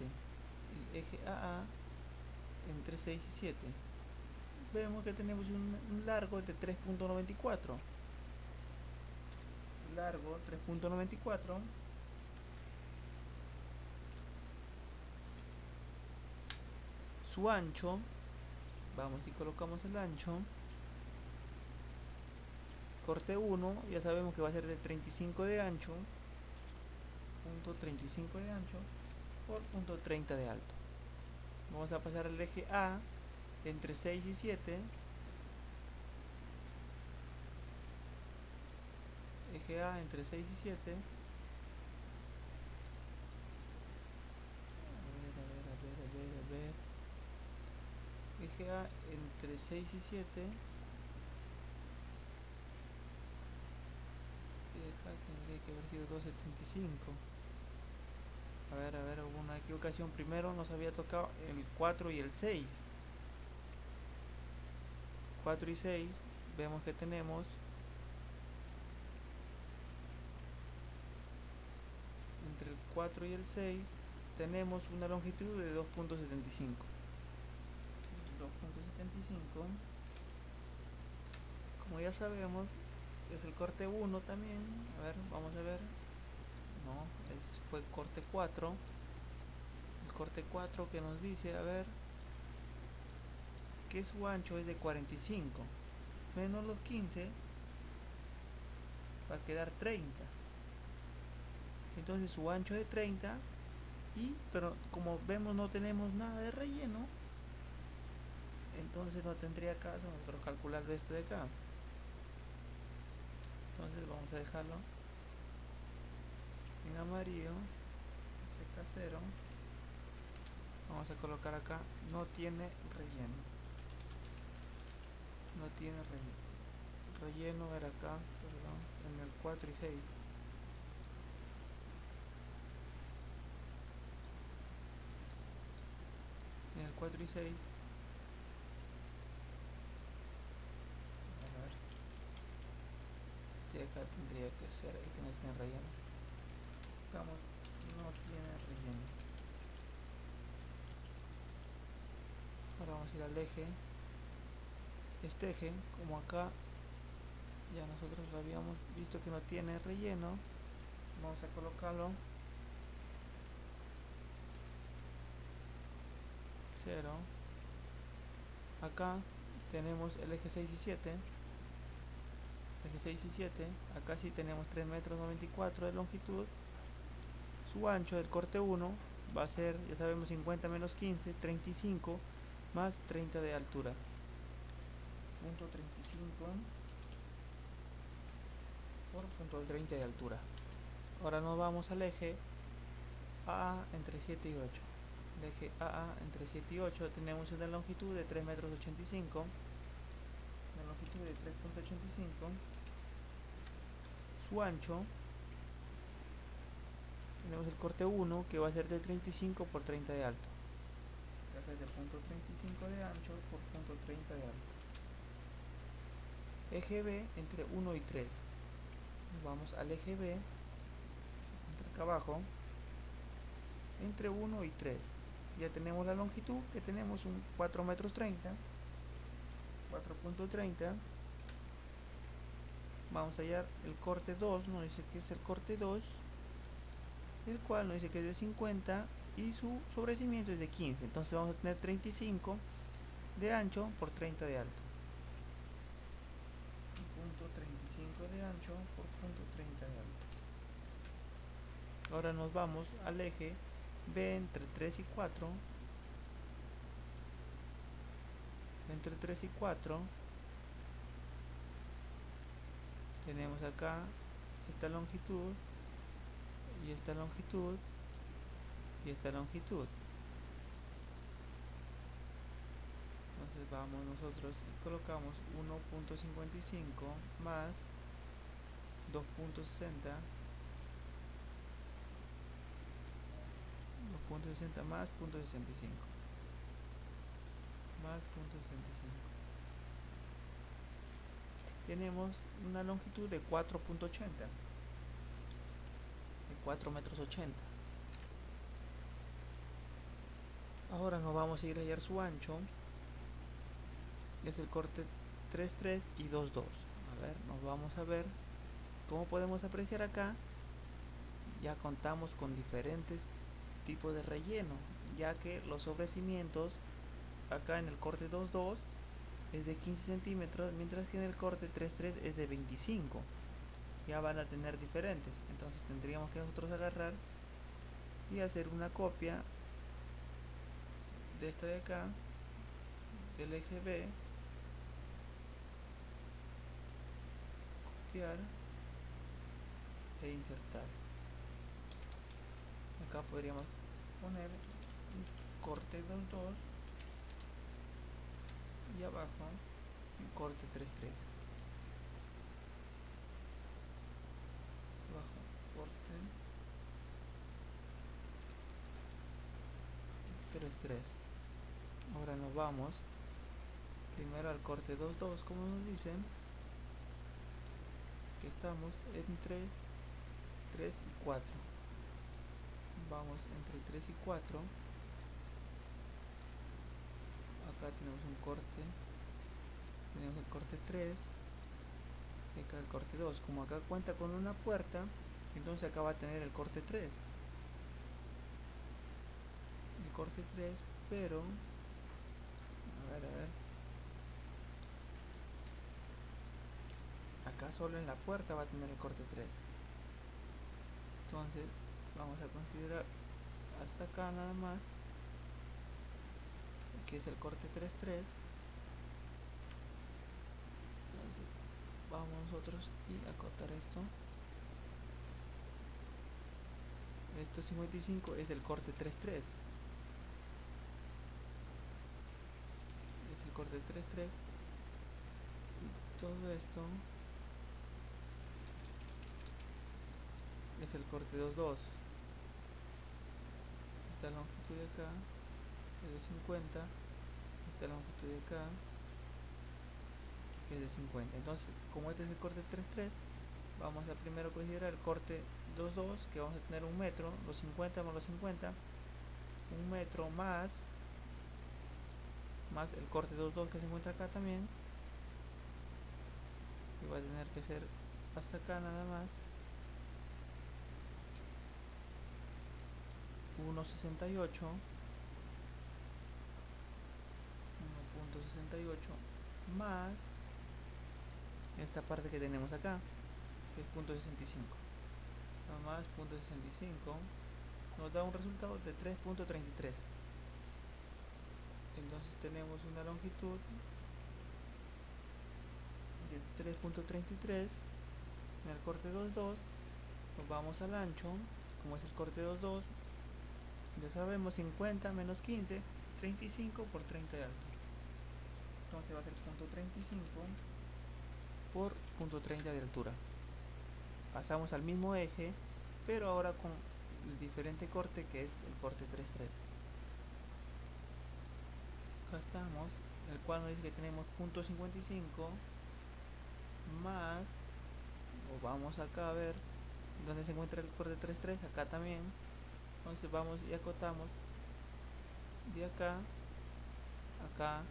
El eje AA entre 6 y 7. Vemos que tenemos un largo de 3.94. Largo 3.94. Su ancho, vamos y colocamos el ancho. Corte 1, ya sabemos que va a ser de 35 de ancho, punto 35 de ancho por punto 30 de alto. Vamos a pasar al eje A entre 6 y 7. Eje A entre 6 y 7. A ver. Eje A entre 6 y 7. Tendría que haber sido 2.75. A ver, hubo una equivocación. Primero nos había tocado el 4 y el 6. 4 y 6, vemos que tenemos entre el 4 y el 6 tenemos una longitud de 2.75. 2.75, como ya sabemos, es el corte 1 también. A ver, vamos a ver. No, fue el corte 4. El corte 4 que nos dice, a ver, que su ancho es de 45 menos los 15 va a quedar 30. Entonces su ancho es de 30 pero como vemos no tenemos nada de relleno, entonces no tendría caso nosotros calcular esto de acá. Entonces vamos a dejarlo en amarillo, casero. Vamos a colocar acá, no tiene relleno. No tiene relleno. Relleno era acá, perdón, en el 4 y 6. En el 4 y 6. A ver. De acá tendría que ser el que no tiene relleno. Vamos, no tiene relleno. Ahora vamos a ir al eje. Este eje, como acá ya nosotros lo habíamos visto que no tiene relleno, vamos a colocarlo 0. Acá tenemos el eje 6 y 7. Eje 6 y 7. Acá sí tenemos 3 metros 94 de longitud. Su ancho del corte 1 va a ser, ya sabemos, 50 menos 15, 35 más 30 de altura. Punto 35 por punto 30 de altura. Ahora nos vamos al eje AA entre 7 y 8. El eje AA entre 7 y 8 tenemos una longitud de 3 metros 85. Una longitud de 3.85. Su ancho, tenemos el corte 1 que va a ser de 35 por 30 de alto. Va a ser de punto 35 de ancho por punto 30 de alto. Eje B entre 1 y 3. Vamos al eje B, se encuentra acá abajo, entre 1 y 3. ya tenemos la longitud, que tenemos un 4 metros 30, 4.30. Vamos a hallar el corte 2, nos dice que es el corte 2, el cual nos dice que es de 50 y su sobrecimiento es de 15. Entonces vamos a tener 35 de ancho por 30 de alto. Punto 35 de ancho por punto 30 de alto. Ahora nos vamos al eje B entre 3 y 4. Entre 3 y 4 tenemos acá esta longitud y esta longitud y esta longitud. Entonces vamos nosotros y colocamos 1.55 más 2.60, 2.60 más 0.65 más 0.65. Tenemos una longitud de 4.80, de 4 metros 80. Ahora nos vamos a ir a hallar su ancho, es el corte 3.3 y 2.2. A ver, nos vamos a ver. Como podemos apreciar acá, ya contamos con diferentes tipos de relleno, ya que los sobrecimientos acá en el corte 2.2 es de 15 centímetros, mientras que en el corte 3.3 es de 25. Ya van a tener diferentes, entonces tendríamos que nosotros agarrar y hacer una copia de esta de acá, del eje B, copiar e insertar. Acá podríamos poner un corte 2.2 y abajo un corte 3.3. Abajo corte 3.3. Ahora nos vamos primero al corte 2.2, como nos dicen, que estamos entre 3 y 4. Vamos entre 3 y 4. Acá tenemos un corte, tenemos el corte 3 y acá el corte 2. Como acá cuenta con una puerta, entonces acá va a tener el corte 3. El corte 3, pero a ver, acá solo en la puerta va a tener el corte 3. Entonces vamos a considerar hasta acá nada más, que es el corte 3.3. Entonces vamos nosotros y acotar esto. Esto 55 es el corte 3.3. Es el corte 3.3. Y todo esto es el corte 2.2. Esta longitud de acá es de 50. Esta longitud de acá es de 50. Entonces, como este es el corte 3.3, vamos a primero considerar el corte 2.2, que vamos a tener 1 metro, los 50 más los 50, 1 metro más el corte 2.2 que se encuentra acá también, y va a tener que ser hasta acá nada más, 1.68, 1.68 más esta parte que tenemos acá, que es 0.65, más 0.65 nos da un resultado de 3.33. Entonces tenemos una longitud de 3.33 en el corte 2.2. Nos vamos al ancho, como es el corte 2.2, ya sabemos 50 menos 15, 35 por 30 de alto. Entonces va a ser 0.35 por 0.30 de altura. Pasamos al mismo eje, pero ahora con el diferente corte, que es el corte 3.3. Acá estamos, el cual nos dice que tenemos 0.55 más, o vamos acá a ver dónde se encuentra el corte 3.3, acá también. Entonces vamos y acotamos de acá acá,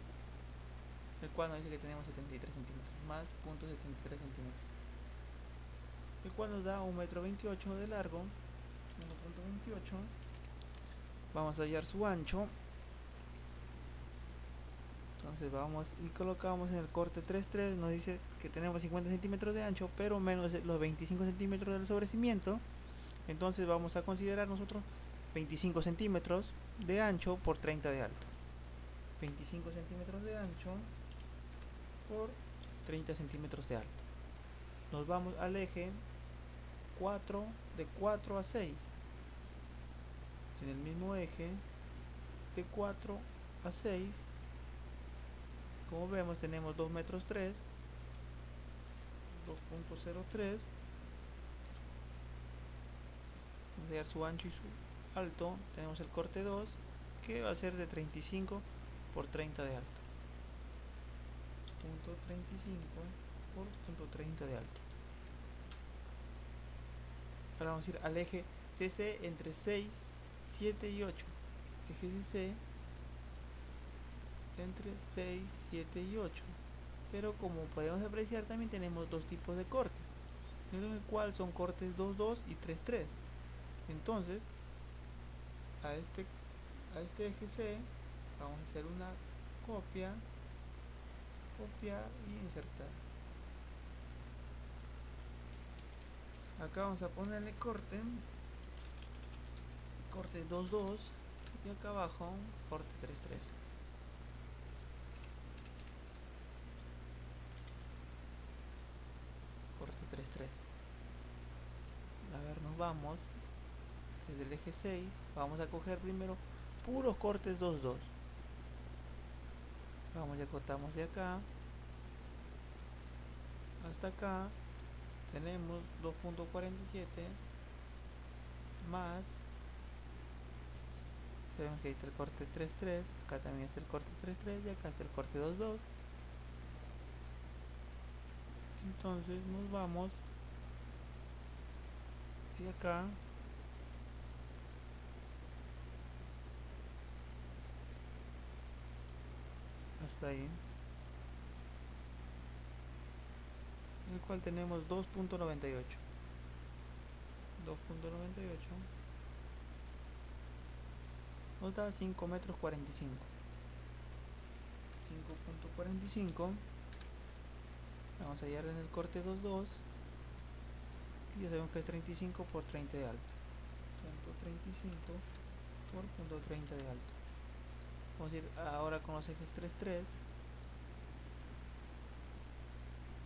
el cual nos dice que tenemos 73 centímetros más punto 73 centímetros, el cual nos da 1,28 m de largo, 1,28. Vamos a hallar su ancho. Entonces vamos y colocamos en el corte 3.3, nos dice que tenemos 50 centímetros de ancho, pero menos los 25 centímetros del sobrecimiento. Entonces vamos a considerar nosotros 25 centímetros de ancho por 30 de alto. 25 centímetros de ancho por 30 centímetros de alto. Nos vamos al eje 4, de 4 a 6. En el mismo eje de 4 a 6, como vemos, tenemos 2 metros 3, 2.03. Vamos a hallar su ancho y su alto. Tenemos el corte 2, que va a ser de 35 por 30 de alto. Punto 35 por punto 30 de alto. Ahora vamos a ir al eje CC entre 6, 7 y 8. Eje CC entre 6, 7 y 8. Pero como podemos apreciar, también tenemos dos tipos de cortes, en el cual son cortes 2.2 y 3.3. Entonces a este eje C vamos a hacer una copia y insertar. Acá vamos a ponerle corte 2.2 y acá abajo corte 3.3. Corte 3.3. A ver, nos vamos desde el eje 6. Vamos a coger primero puros cortes 2.2. Vamos y acotamos de acá hasta acá. Tenemos 2.47 más, sabemos que ahí está el corte 3.3, acá también está el corte 3.3 y acá está el corte 2.2. Entonces nos vamos de acá hasta ahí, en el cual tenemos 2.98. 2.98 nos da 5 metros 45. 5.45. Vamos a hallar en el corte 2.2 y ya sabemos que es 35 por 30 de alto. Punto 35 por punto 30 de alto. Vamos a ir ahora con los ejes 3.3.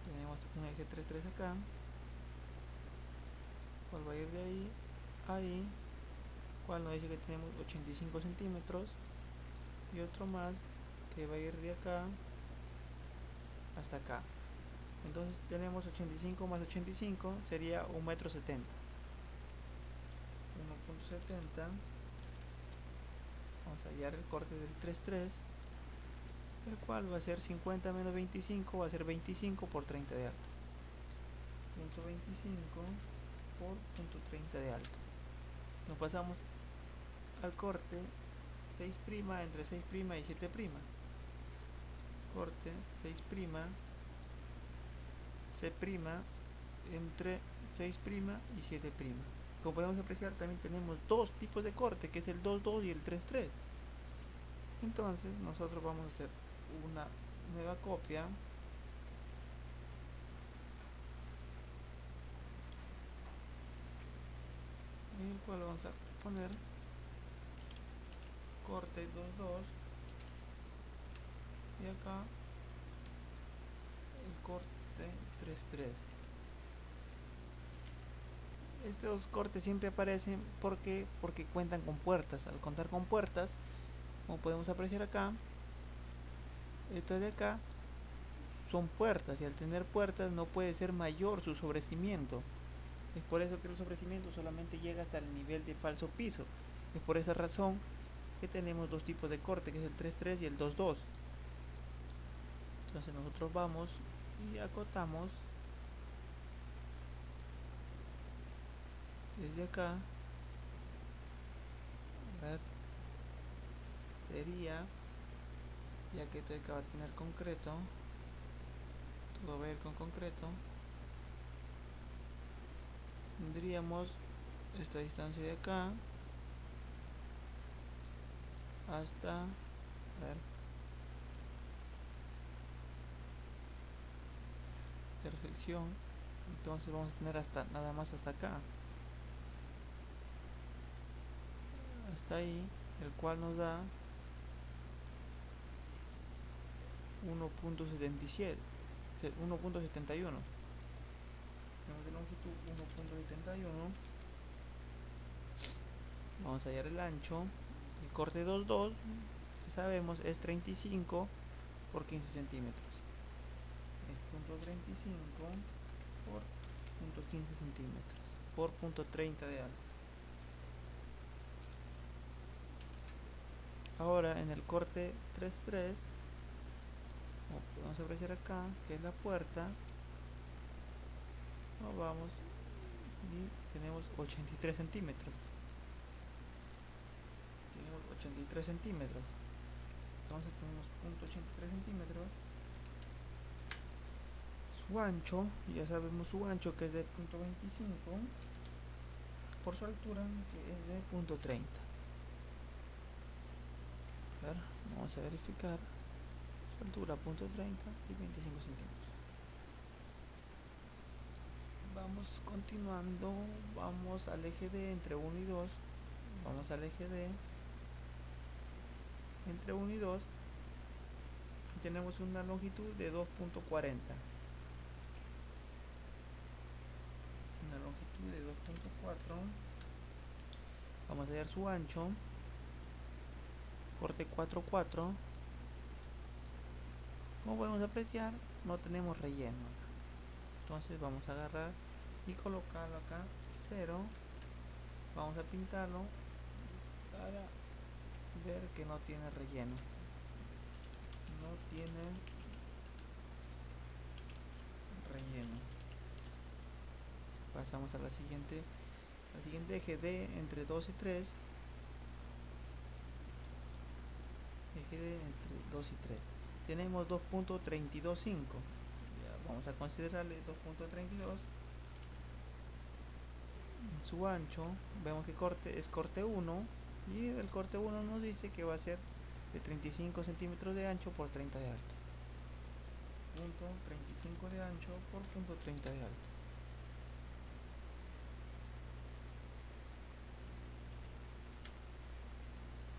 Tenemos un eje 3.3 acá, cual va a ir de ahí a ahí, cual nos dice que tenemos 85 centímetros, y otro más que va a ir de acá hasta acá. Entonces tenemos 85 más 85 sería 1,70 m. 1.70. Vamos a hallar el corte del 3.3, el cual va a ser 50 menos 25, va a ser 25 por 30 de alto. Punto 25 por punto 30 de alto. Nos pasamos al corte 6' entre 6' y 7'. Corte 6', C' entre 6' y 7'. Como podemos apreciar, también tenemos dos tipos de corte, que es el 2.2 y el 3.3. Entonces nosotros vamos a hacer una nueva copia en el cual vamos a poner corte 2.2 y acá el corte 3.3. Estos cortes siempre aparecen porque cuentan con puertas. Al contar con puertas, como podemos apreciar acá, estas de acá son puertas, y al tener puertas no puede ser mayor su sobrecimiento. Es por eso que el sobrecimiento solamente llega hasta el nivel de falso piso. Es por esa razón que tenemos dos tipos de corte, que es el 3.3 y el 2.2. Entonces nosotros vamos y acotamos desde acá, a ver, sería, ya que esto acaba de tener concreto, todo va a ir con concreto, tendríamos esta distancia de acá hasta, a ver, intersección, entonces vamos a tener hasta nada más hasta acá, hasta ahí, el cual nos da 1.77, 1.71, tenemos de longitud 1.71. Vamos a hallar el ancho, el corte 2.2, sabemos es 35 por 15 centímetros, es punto 35 por punto 15 centímetros por punto 30 de alto. Ahora en el corte 3.3, como podemos apreciar acá, que es la puerta, nos vamos y tenemos 83 centímetros. Tenemos 83 centímetros. Entonces tenemos punto 83 centímetros. Su ancho, ya sabemos su ancho, que es de punto 25 por su altura, que es de punto 30. A ver, vamos a verificar su altura, punto 30 y 25 centímetros. Vamos continuando, vamos al eje D entre 1 y 2, vamos al eje D entre 1 y 2 y tenemos una longitud de 2.40, una longitud de 2.4. Vamos a hallar su ancho, corte 4.4. Como podemos apreciar, no tenemos relleno, entonces vamos a agarrar y colocarlo acá 0. Vamos a pintarlo para ver que no tiene relleno, no tiene relleno. Pasamos a la siguiente eje D entre 2 y 3, eje D entre 2 y 3 tenemos 2.325, vamos a considerarle 2.32. Su ancho, vemos que corte es corte 1 y el corte 1 nos dice que va a ser de 35 centímetros de ancho por 30 de alto, punto 35 de ancho por punto 30 de alto.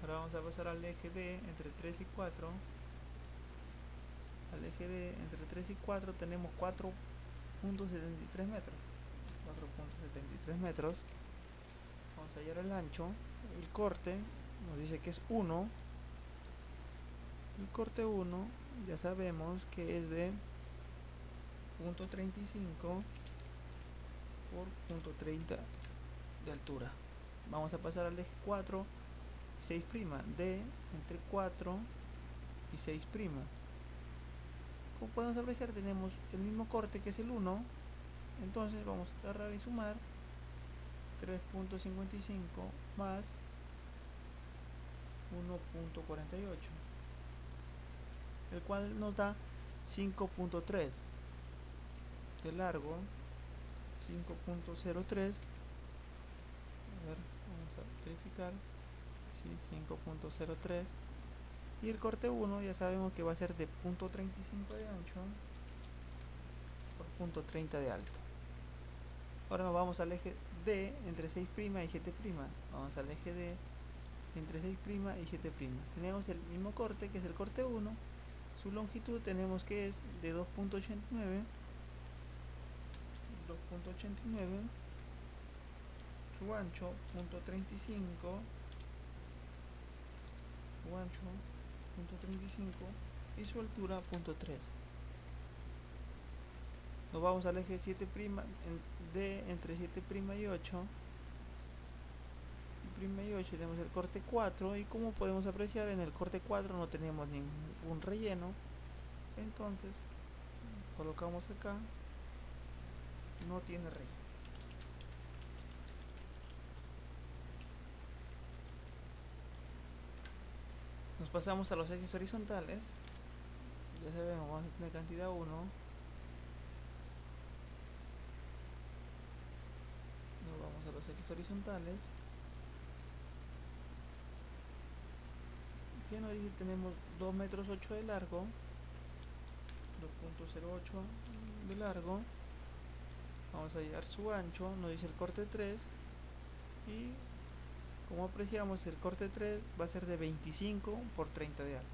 Ahora vamos a pasar al eje D entre 3 y 4. Al eje D entre 3 y 4 tenemos 4.73 metros. 4.73 metros. Vamos a hallar el ancho. El corte nos dice que es 1. El corte 1 ya sabemos que es de punto 35 por punto 30 de altura. Vamos a pasar al eje 4, 6', D entre 4 y 6'. Como podemos apreciar, tenemos el mismo corte que es el 1, entonces vamos a agarrar y sumar 3.55 más 1.48, el cual nos da 5.3 de largo, 5.03. A ver, vamos a verificar, sí, 5.03. y el corte 1 ya sabemos que va a ser de punto 35 de ancho por punto 30 de alto. Ahora nos vamos al eje D entre 6' y 7'. Vamos al eje D entre 6' y 7'. Tenemos el mismo corte que es el corte 1. Su longitud tenemos que es de 2.89. Su ancho punto 35. Su ancho punto 35 y su altura punto 3. Nos vamos al eje 7' D entre 7' y 8. Y 8 tenemos el corte 4 y como podemos apreciar en el corte 4 no tenemos ningún relleno, entonces colocamos acá, no tiene relleno. Nos pasamos a los ejes horizontales. Ya sabemos, vamos a tener cantidad 1. Nos vamos a los ejes horizontales. ¿Qué nos dice? Tenemos 2 metros 8 de largo, 2.08 de largo. Vamos a hallar su ancho, nos dice el corte 3. Y como apreciamos, el corte 3 va a ser de 25 por 30 de alto.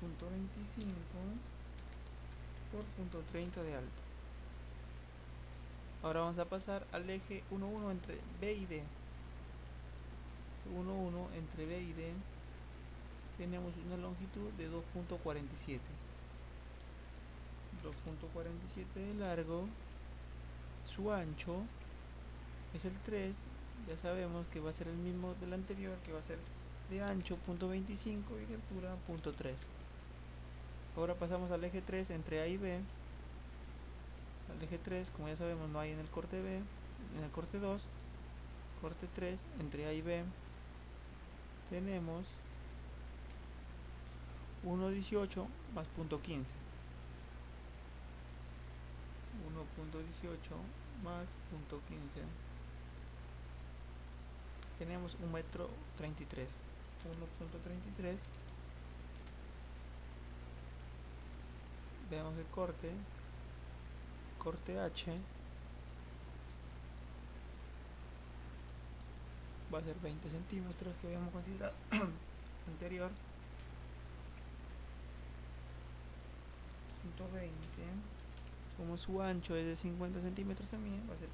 Punto 25 por punto 30 de alto. Ahora vamos a pasar al eje 1,1 entre B y D. 1,1 entre B y D. Tenemos una longitud de 2.47. 2.47 de largo. Su ancho es el 3. Ya sabemos que va a ser el mismo del anterior, que va a ser de ancho .25 y de altura .3. Ahora pasamos al eje 3 entre A y B. Al eje 3, como ya sabemos, no hay en el corte B, en el corte 2. Corte 3 entre A y B. Tenemos 1.18 más .15. 1.18 más .15. Tenemos 1,33 metros. 1.33. Veamos el corte. Corte H va a ser 20 centímetros que habíamos considerado anterior. .20. Como su ancho es de 50 centímetros también, va a ser .35.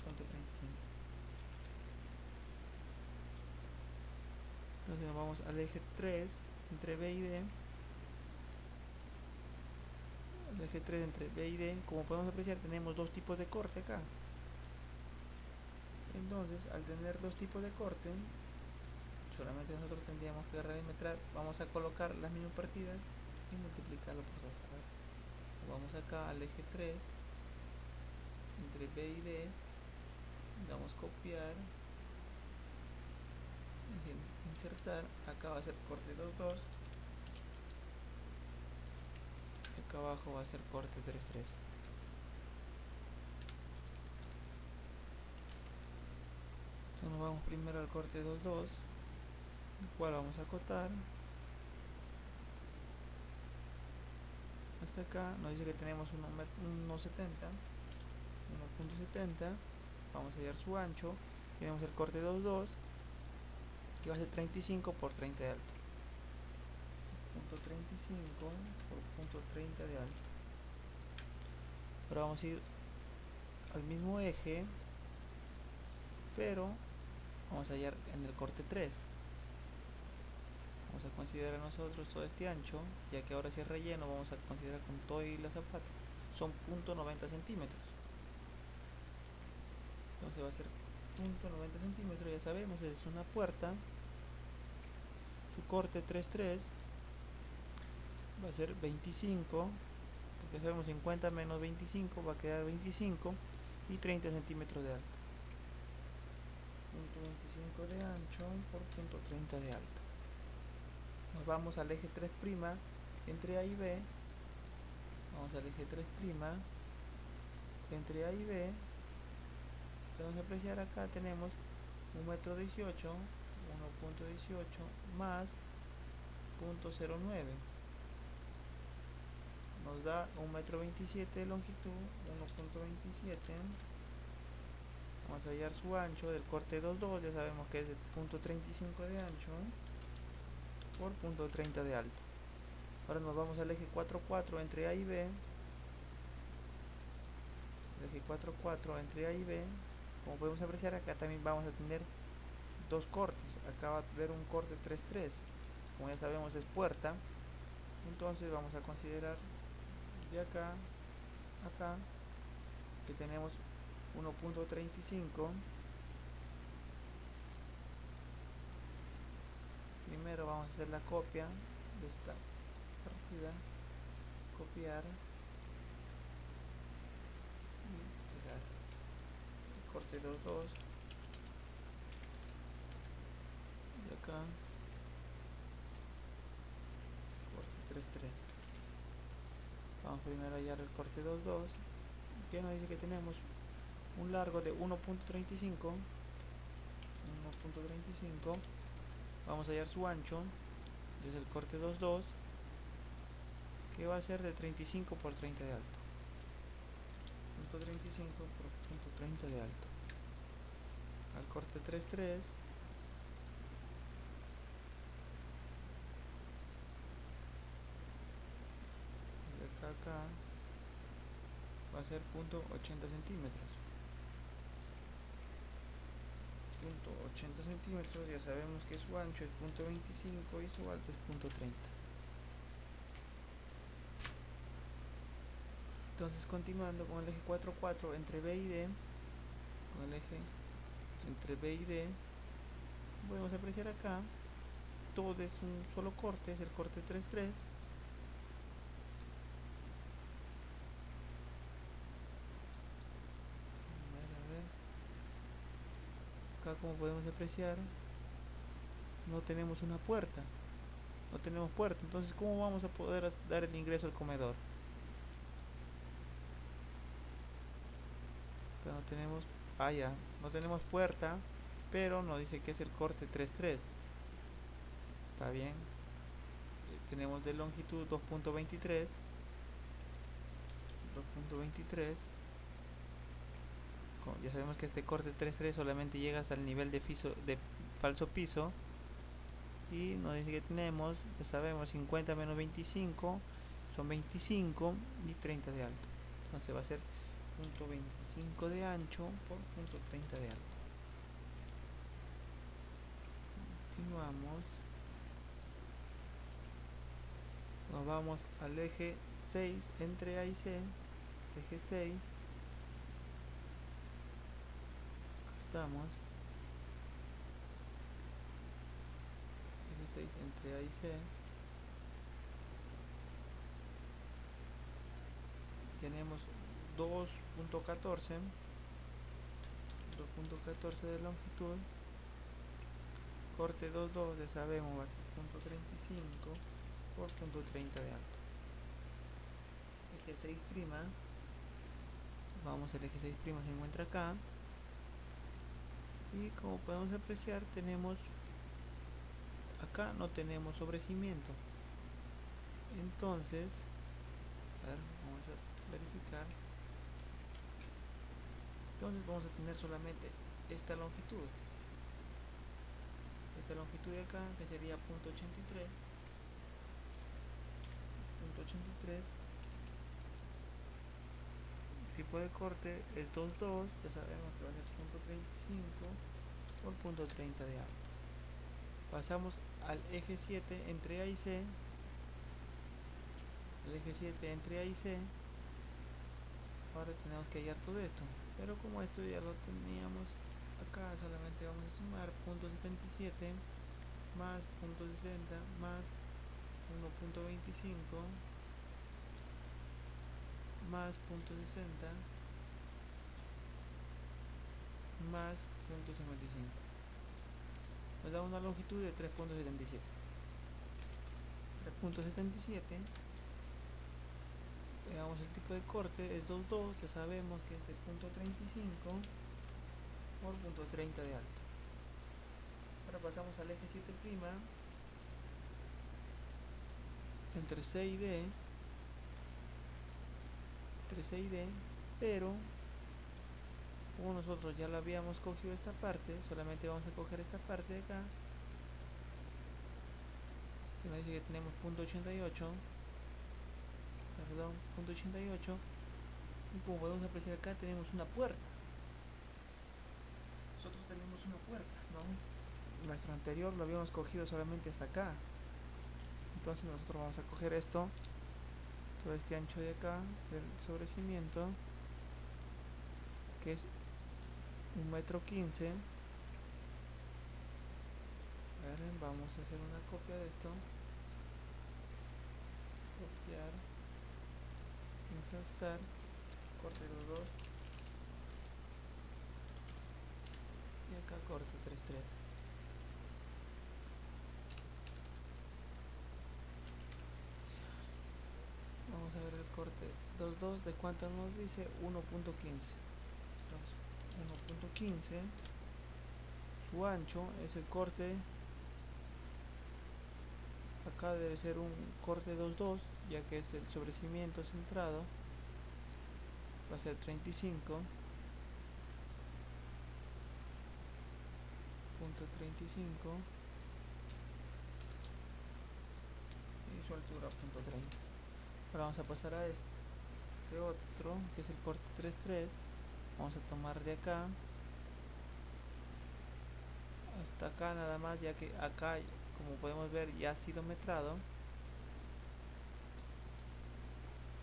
Entonces nos vamos al eje 3 entre B y D. El eje 3 entre B y D, como podemos apreciar, tenemos dos tipos de corte acá. Entonces, al tener dos tipos de corte, solamente nosotros tendríamos que radimetrar. Vamos a colocar las mismas partidas y multiplicarlo por 2. Vamos acá al eje 3 entre B y D, damos copiar, insertar. Acá va a ser corte 2,2. Acá abajo va a ser corte 3,3. Entonces nos vamos primero al corte 2,2, el cual vamos a acotar hasta acá. Nos dice que tenemos 1.70. Vamos a hallar su ancho. Tenemos el corte 2,2, que va a ser 35 por 30 de alto. Punto 35 por punto 30 de alto. Ahora vamos a ir al mismo eje, pero vamos a hallar en el corte 3. Vamos a considerar nosotros todo este ancho, ya que ahora si es relleno, vamos a considerar con todo y la zapata. Son .90 centímetros. Entonces va a ser .90 centímetros, ya sabemos, es una puerta. Su corte 3,3 va a ser 25, porque sabemos 50 menos 25 va a quedar 25, y 30 centímetros de alto. .25 de ancho por .30 de alto. Nos vamos al eje 3' entre A y B. Vamos al eje 3' entre A y B. Vamos a apreciar acá, tenemos 1.18 m, 1.18 más .09. Nos da 1.27 m de longitud, 1.27. Vamos a hallar su ancho del corte 2,2, ya sabemos que es de .35 de ancho por .30 de alto. Ahora nos vamos al eje 4,4 entre A y B. El eje 4,4 entre A y B. Como podemos apreciar, acá también vamos a tener dos cortes. Acá va a haber un corte 3,3. Como ya sabemos, es puerta. Entonces vamos a considerar de acá a acá que tenemos 1.35. Primero vamos a hacer la copia de esta partida, copiar y pegar el corte 2,2 acá, corte 3.3. Vamos primero a hallar el corte 2.2, que nos dice que tenemos un largo de 1.35. Vamos a hallar su ancho desde el corte 2.2, que va a ser de 35 por 30 de alto. Punto 35 por punto 30 de alto. Al corte 3.3 de acá a acá va a ser punto 80 centímetros. Punto 80 centímetros, ya sabemos que su ancho es punto 25 y su alto es punto 30. Entonces, continuando con el eje 4.4 entre B y D, con el eje entre B y D, podemos apreciar acá, todo es un solo corte, es el corte 3.3. Acá, como podemos apreciar, no tenemos una puerta, no tenemos puerta, entonces ¿cómo vamos a poder dar el ingreso al comedor? Acá no tenemos, ya, no tenemos puerta, pero nos dice que es el corte 3.3. Está bien. Tenemos de longitud 2.23. Ya sabemos que este corte 3.3 solamente llega hasta el nivel de falso piso. Y nos dice que tenemos, ya sabemos, 50 menos 25 son 25 y 30 de alto. Entonces va a ser punto 25 de ancho por punto 30 de alto. Continuamos. Nos vamos al eje 6 entre A y C. Eje 6. Acá estamos. Eje 6 entre A y C. Tenemos 2.14 de longitud. Corte 2.2, ya sabemos, va a ser punto 35 por punto 30 de alto. Eje 6', vamos, el eje 6' se encuentra acá. Y como podemos apreciar, tenemos acá no tenemos sobrecimiento. Entonces, a ver, vamos a verificar. Entonces vamos a tener solamente esta longitud. Esta longitud de acá, que sería punto 83. El tipo de corte es 2.2, ya sabemos que va a ser punto 35 por punto 30 de alto. Pasamos al eje 7 entre A y C. El eje 7 entre A y C. Ahora tenemos que hallar todo esto, pero como esto ya lo teníamos acá, solamente vamos a sumar punto 77 más punto 60 más 1.25 más punto 60 más punto 55. Nos da una longitud de 3.77. 3.77. Veamos el tipo de corte, es 2.2, ya sabemos que es de punto 35 por punto 30 de alto. Ahora pasamos al eje 7', entre C y D, pero como nosotros ya lo habíamos cogido esta parte, solamente vamos a coger esta parte de acá, que nos dice que tenemos punto 88, y como podemos apreciar acá tenemos una puerta. Nosotros tenemos una puerta, ¿no? Nuestro anterior lo habíamos cogido solamente hasta acá. Entonces nosotros vamos a coger esto, todo este ancho de acá del sobrecimiento, que es 1,15 m. Vamos a hacer una copia de esto, copiar, insertar, corte 2.2 y acá corte 3.3. los dos, ¿de cuánto nos dice? 1.15. 1.15. Su ancho es el corte. Acá debe ser un corte 2.2, ya que es el sobrecimiento centrado. Va a ser 35.35. Y su altura .30. Ahora vamos a pasar a este otro, que es el corte 3.3. Vamos a tomar de acá hasta acá nada más, ya que acá, como podemos ver, ya ha sido metrado,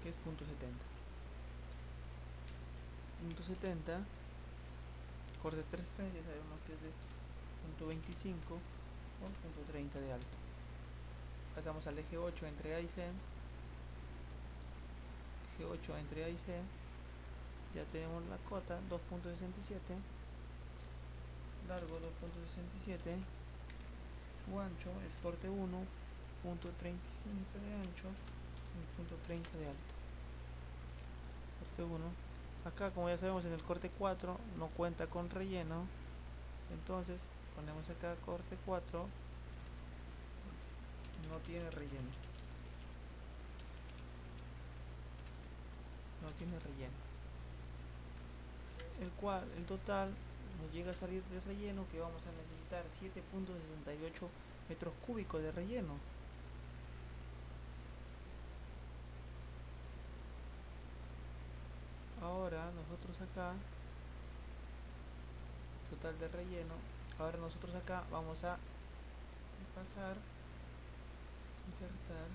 que es .70. Corte 3.3 ya sabemos que es de .25 o .30 de alto. Pasamos al eje 8 entre A y C. Eje 8 entre A y C. Ya tenemos la cota 2.67, largo 2.67, su ancho es corte 1.35 de ancho y .30 de alto. Corte 1. Acá, como ya sabemos, en el corte 4 no cuenta con relleno, entonces ponemos acá corte 4, no tiene relleno. No tiene relleno. El total nos llega a salir de relleno que vamos a necesitar 7.68 metros cúbicos de relleno. Ahora nosotros acá, total de relleno, ahora nosotros acá vamos a pasar, insertar